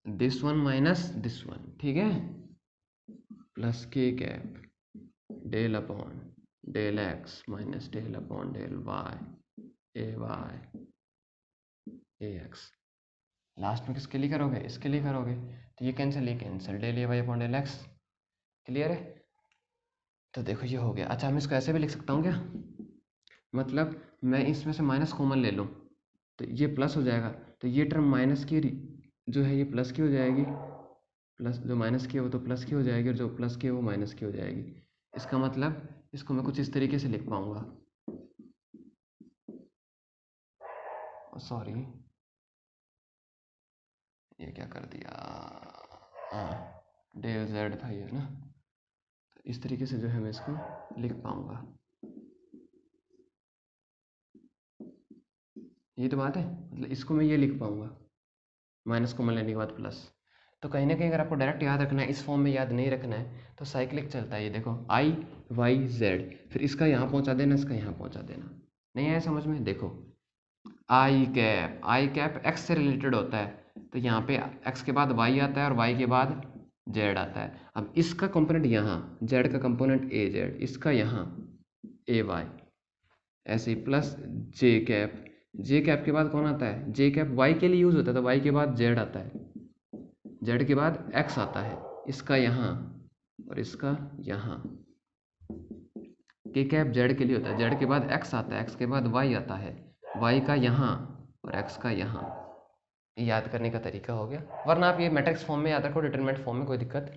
This one minus this one, ठीक है, plus K cap del upon del X minus del upon del Y, A Y A X. Last में किसके लिए करोगे, इसके लिए करोगे, तो ये कैंसिल, ये cancel, del A Y upon del X, clear है। तो देखो ये हो गया। अच्छा मैं इसको ऐसे भी लिख सकता हूँ क्या, मतलब मैं इसमें से माइनस कॉमन ले लूँ तो ये प्लस हो जाएगा, तो ये टर्म माइनस की जो है ये प्लस की हो जाएगी, प्लस जो माइनस की है वो तो प्लस की हो जाएगी, और जो प्लस की है वो माइनस की हो जाएगी। इसका मतलब इसको मैं कुछ इस तरीके से लिख पाऊंगा, सॉरी ये क्या कर दिया, हाँ डेल जेड था ये ना, तो इस तरीके से जो है मैं इसको लिख पाऊंगा, ये तो बात है, मतलब इसको मैं ये लिख पाऊंगा, माइनस कॉमन लेने के बाद प्लस। तो कहीं ना कहीं अगर आपको डायरेक्ट याद रखना है, इस फॉर्म में याद नहीं रखना है, तो साइक्लिक चलता है। ये देखो आई वाई जेड, फिर इसका यहाँ पहुँचा देना, इसका यहाँ पहुँचा देना। नहीं आया समझ में? देखो आई कैप एक्स से रिलेटेड होता है, तो यहाँ पे एक्स के बाद वाई आता है और वाई के बाद जेड आता है। अब इसका कंपोनेंट यहाँ, जेड का कंपोनेंट ए जेड, इसका यहाँ ए वाई, ऐसे ही प्लस जे कैप, जे कैप के बाद कौन आता है? जे कैप वाई के लिए यूज होता है, तो वाई के बाद जेड आता है, जेड के बाद एक्स आता है, इसका यहाँ और इसका यहाँ। के कैप जेड के लिए होता है, जेड के बाद एक्स आता है, एक्स के बाद वाई आता है, वाई का यहाँ और एक्स का यहाँ। याद करने का तरीका हो गया, वरना आप ये मैट्रिक्स फॉर्म में याद रखो, डिटरमिनेंट फॉर्म में कोई दिक्कत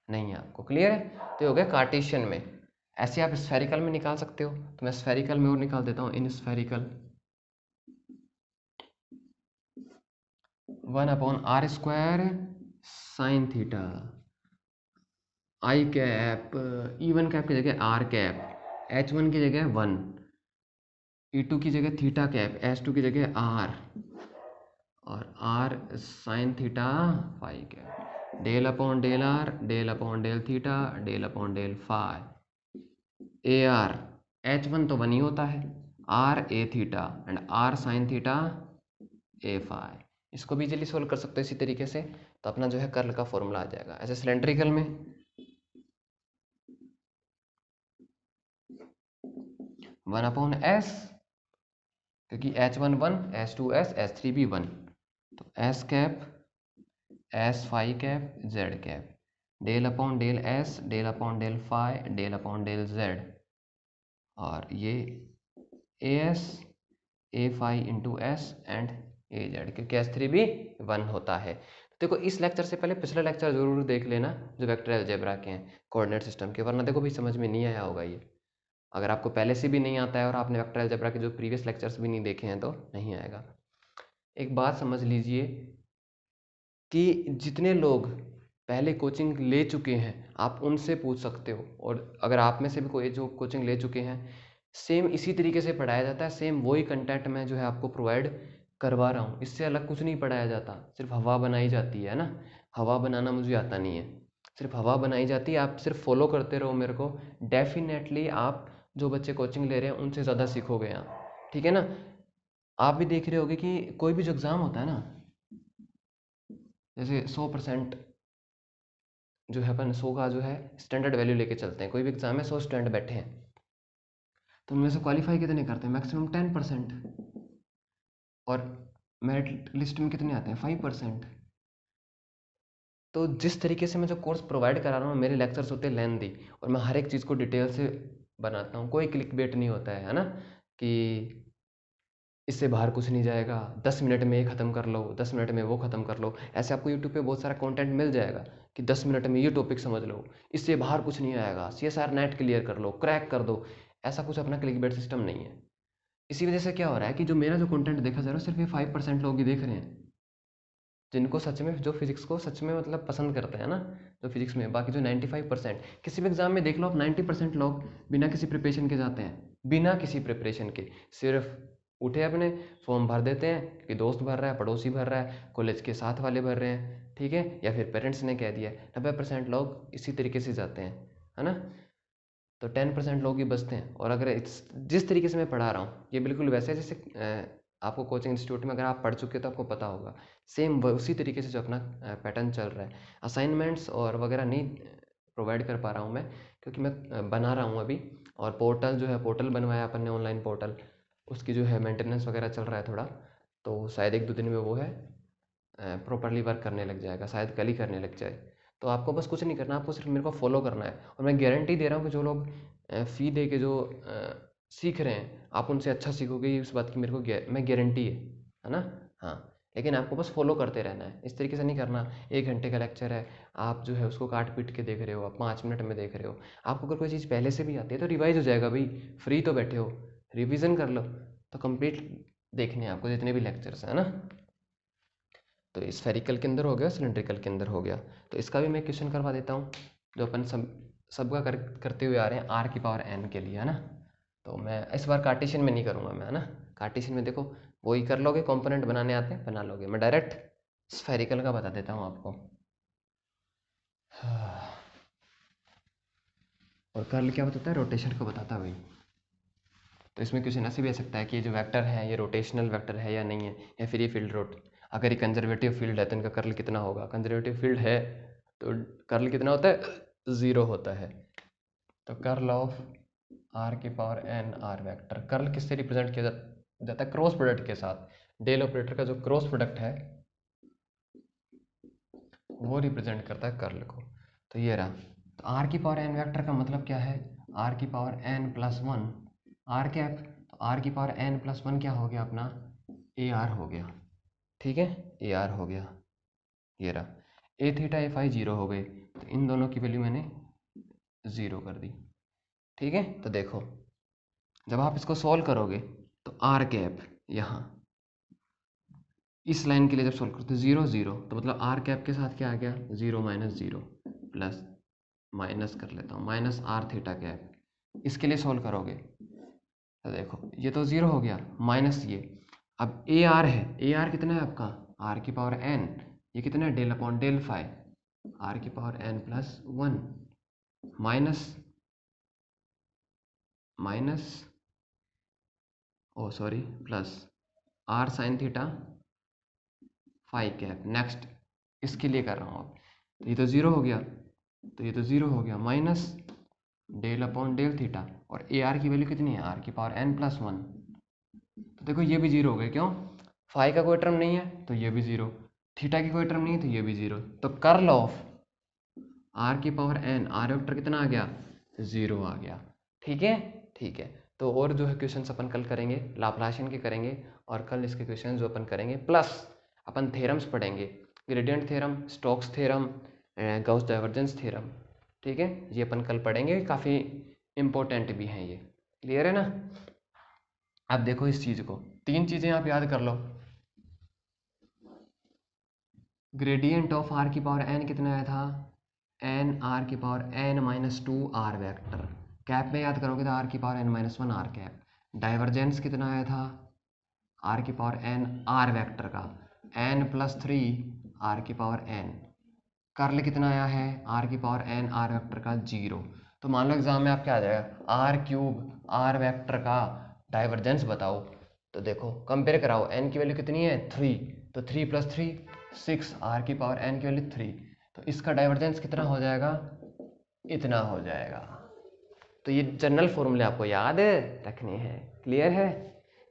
नहीं है आपको। क्लियर है? तो ये हो गया कार्टेशियन में। ऐसे आप स्फेरिकल में निकाल सकते हो, तो मैं स्फेरिकल में और निकाल देता हूँ। In spherical 1/r² sine theta, I cap E1 cap की जगह आर कैप, H1 की जगह 1, E2 की जगह थीटा कैप, H2 की जगह आर, और R sine theta phi cap, del upon del R, del upon del theta, del upon del phi. A R H1 तो 1 ही होता है, R A theta and R sine theta A phi. इसको भी easily solve कर सकते हो इसी तरीके से, तो अपना जो है कर्ल का फॉर्मूला आ जाएगा। ऐसे सिलेंड्रिकल में 1/s, क्योंकि H1 1, H2 s, H3 भी 1, तो S cap S phi cap Z cap, del upon del S, del upon del phi, del upon del Z, और ये AS A phi into S and AZ, क्योंकि S3 भी 1 होता है। देखो इस लेक्चर से पहले पिछला लेक्चर जरूर देख लेना जो वेक्टर अलजेब्रा के हैं, कोऑर्डिनेट सिस्टम के, वरना देखो भी समझ में नहीं आया होगा ये। अगर आपको पहले से भी नहीं आता है और आपने वेक्टर अलजेब्रा के जो प्रीवियस लेक्चर्स भी नहीं देखे हैं तो नहीं आएगा। एक बात समझ लीजिए कि जितने लोग पहले कोचिंग ले चुके हैं आप उनसे पूछ सकते हो, और अगर आप में से भी कोई जो कोचिंग ले चुके हैं, सेम इसी तरीके से पढ़ाया जाता है, सेम वही कंटेंट मैं जो है आपको प्रोवाइड करवा रहा हूँ। इससे अलग कुछ नहीं पढ़ाया जाता, सिर्फ हवा बनाई जाती है ना। हवा बनाना मुझे आता नहीं है, सिर्फ हवा बनाई जाती है। आप सिर्फ फॉलो करते रहो मेरे को, डेफिनेटली आप जो बच्चे कोचिंग ले रहे हैं उनसे ज़्यादा सीखोगे आप, ठीक है ना। आप भी देख रहे होगे कि कोई भी जो एग्ज़ाम होता है ना, जैसे 100% जो है अपन 100 का जो है स्टैंडर्ड वैल्यू लेके चलते हैं, कोई भी एग्जाम में 100 स्टूडेंट बैठे हैं, तो उनमें से क्वालिफाई कितने करते हैं? मैक्सिमम 10%। और मेरिट लिस्ट में कितने आते हैं? 5%। तो जिस तरीके से मैं जो कोर्स प्रोवाइड करा रहा हूँ, मेरे लेक्चर्स होते हैं लेंथी, और मैं हर एक चीज़ को डिटेल से बनाता हूँ, कोई क्लिक बेट नहीं होता है ना, कि इससे बाहर कुछ नहीं जाएगा, 10 मिनट में ये ख़त्म कर लो, 10 मिनट में वो ख़त्म कर लो। ऐसे आपको यूट्यूब पे बहुत सारा कंटेंट मिल जाएगा कि 10 मिनट में ये टॉपिक समझ लो, इससे बाहर कुछ नहीं आएगा, CSR नेट क्लियर कर लो, क्रैक कर दो। ऐसा कुछ अपना क्लिक बेट सिस्टम नहीं है। इसी वजह से क्या हो रहा है कि जो मेरा जो कंटेंट देखा जा रहा है सिर्फ ये 5% लोग ही देख रहे हैं, जिनको सच में जो फिजिक्स को सच में मतलब पसंद करते हैं ना, जो फिजिक्स में। बाकी जो 95%, किसी भी एग्जाम में देख लो आप, 90% लोग बिना किसी प्रिपरेशन के जाते हैं, बिना किसी प्रिपरेशन के, सिर्फ उठे अपने फॉर्म भर देते हैं, क्योंकि दोस्त भर रहा है, पड़ोसी भर रहा है, कॉलेज के साथ वाले भर रहे हैं, ठीक है, या फिर पेरेंट्स ने कह दिया। 90% लोग इसी तरीके से जाते हैं, है ना। तो 10% लोग ही बचते हैं। और अगर जिस तरीके से मैं पढ़ा रहा हूँ ये बिल्कुल वैसे है जैसे आपको कोचिंग इंस्टीट्यूट में अगर आप पढ़ चुके हो तो आपको पता होगा, सेम उसी तरीके से जो अपना पैटर्न चल रहा है। असाइनमेंट्स और वगैरह नहीं प्रोवाइड कर पा रहा हूँ मैं, क्योंकि मैं बना रहा हूँ अभी, और पोर्टल जो है, पोर्टल बनवाया अपन ने, ऑनलाइन पोर्टल, उसकी जो है मेंटेनेंस वगैरह चल रहा है थोड़ा, तो शायद 1-2 दिन में वो है प्रॉपरली वर्क करने लग जाएगा, शायद कल ही करने लग जाए। तो आपको बस कुछ नहीं करना, आपको सिर्फ मेरे को फॉलो करना है, और मैं गारंटी दे रहा हूँ कि जो लोग फ़ी दे के जो सीख रहे हैं, आप उनसे अच्छा सीखोगे, इस बात की मेरे को मैं गारंटी है ना। हाँ, लेकिन आपको बस फॉलो करते रहना है, इस तरीके से नहीं करना। 1 घंटे का लेक्चर है, आप जो है उसको काट पीट के देख रहे हो, आप 5 मिनट में देख रहे हो। आपको अगर कोई चीज़ पहले से भी आती है तो रिवाइज हो जाएगा भाई, फ्री तो बैठे हो, रिविज़न कर लो। तो कंप्लीट देखने हैं आपको जितने भी लेक्चर्स हैं ना। तो स्फेरिकल के अंदर हो गया, सिलेंड्रिकल के अंदर हो गया। तो इसका भी मैं क्वेश्चन करवा देता हूँ, जो अपन सबका करते हुए आ रहे हैं r⁴n के लिए, है ना। तो मैं इस बार कार्टेशियन में नहीं करूँगा मैं, है ना। कार्टेशियन में देखो वही कर लोगे, कंपोनेंट बनाने आते हैं, बना लोगे। मैं डायरेक्ट स्फेरिकल का बता देता हूँ आपको। और कर्ल क्या बताता है? रोटेशन को बताता है भाई। तो इसमें क्वेश्चन ऐसे भी आ सकता है कि ये जो वेक्टर है ये रोटेशनल वेक्टर है या नहीं है, या फिर ये फील्ड रोट, अगर ये कंजर्वेटिव फील्ड है तो इनका कर्ल कितना होगा? कंजर्वेटिव फील्ड है तो कर्ल कितना होता है? 0 होता है। तो कर्ल ऑफ आर की power N R vector, curl किससे रिप्रेजेंट किया जाता है? क्रॉस प्रोडक्ट के साथ। डेल ऑपरेटर का जो क्रॉस प्रोडक्ट है वो रिप्रेजेंट करता है कर्ल को। तो ये रहा। तो आर की पावर एन वेक्टर का मतलब क्या है? आर की power N plus one R cap. तो आर की पावर एन प्लस वन क्या हो गया अपना? ए आर हो गया। ठीक है, ए आर हो गया। ये रहा। ए थीटा ए फाई 0 हो गए, तो इन दोनों की वैल्यू मैंने 0 कर दी। ठीक है, तो देखो जब आप इसको सॉल्व करोगे तो आर कैप यहाँ इस लाइन के लिए जब सॉल्व करते हो 0 0, तो मतलब आर कैप के साथ क्या आ गया? 0 माइनस 0 प्लस माइनस कर लेता हूँ माइनस आर थीटा कैप। इसके लिए सॉल्व करोगे तो देखो ये तो 0 हो गया माइनस ये। अब ए आर है, ए आर कितना है आपका? आर की पावर एन, ये कितना है? Del upon del five R की power N plus one minus minus O sorry plus R sine theta five cap. Next इसके लिए कर रहा हूँ अब, तो ये तो 0 हो गया, तो ये तो 0 हो गया minus del upon del theta, और ए आर की वैल्यू कितनी है? आर की पावर एन प्लस वन। तो देखो ये भी 0 हो गए, क्यों? फाइव का कोई टर्म नहीं है तो ये भी 0, थीटा की कोई टर्म नहीं है तो ये भी 0। तो कर्ल ऑफ आर की पावर एन, आर वेक्टर कितना आ गया? 0 आ गया। ठीक है, ठीक है। तो और जो है क्वेश्चन अपन कल करेंगे, लाप्लासियन के करेंगे, और कल इसके क्वेश्चन जो अपन करेंगे प्लस अपन थ्योरम्स पढ़ेंगे, gradient theorem, Stokes theorem, Gauss divergence theorem. ठीक है, ये अपन कल पढ़ेंगे, काफ़ी इंपॉर्टेंट भी हैं ये। क्लियर है ना? अब देखो इस चीज़ को, तीन चीज़ें आप याद कर लो। ग्रेडियंट ऑफ आर की पावर एन कितना आया था? एन आर की power N minus two R vector. Cap में याद करोगे तो आर की power N minus one R cap. Divergence कितना आया था? आर की पावर एन आर वेक्टर का एन प्लस थ्री आर की पावर एन। कर्ल कितना आया है? आर की पावर एन आर वेक्टर का 0। तो मान लो एग्जाम में आप क्या आ जाएगा? आर क्यूब आर वेक्टर का डाइवर्जेंस बताओ। तो देखो कंपेयर कराओ, एन की वैल्यू कितनी है? 3, तो 3 प्लस थ्री 6, आर की पावर एन की वैल्यू 3, तो इसका डाइवर्जेंस कितना हो जाएगा? इतना हो जाएगा। तो ये जनरल फॉर्मूले आपको याद रखने हैं। क्लियर है?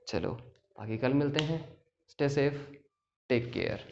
चलो बाकी कल मिलते हैं। Stay safe, take care.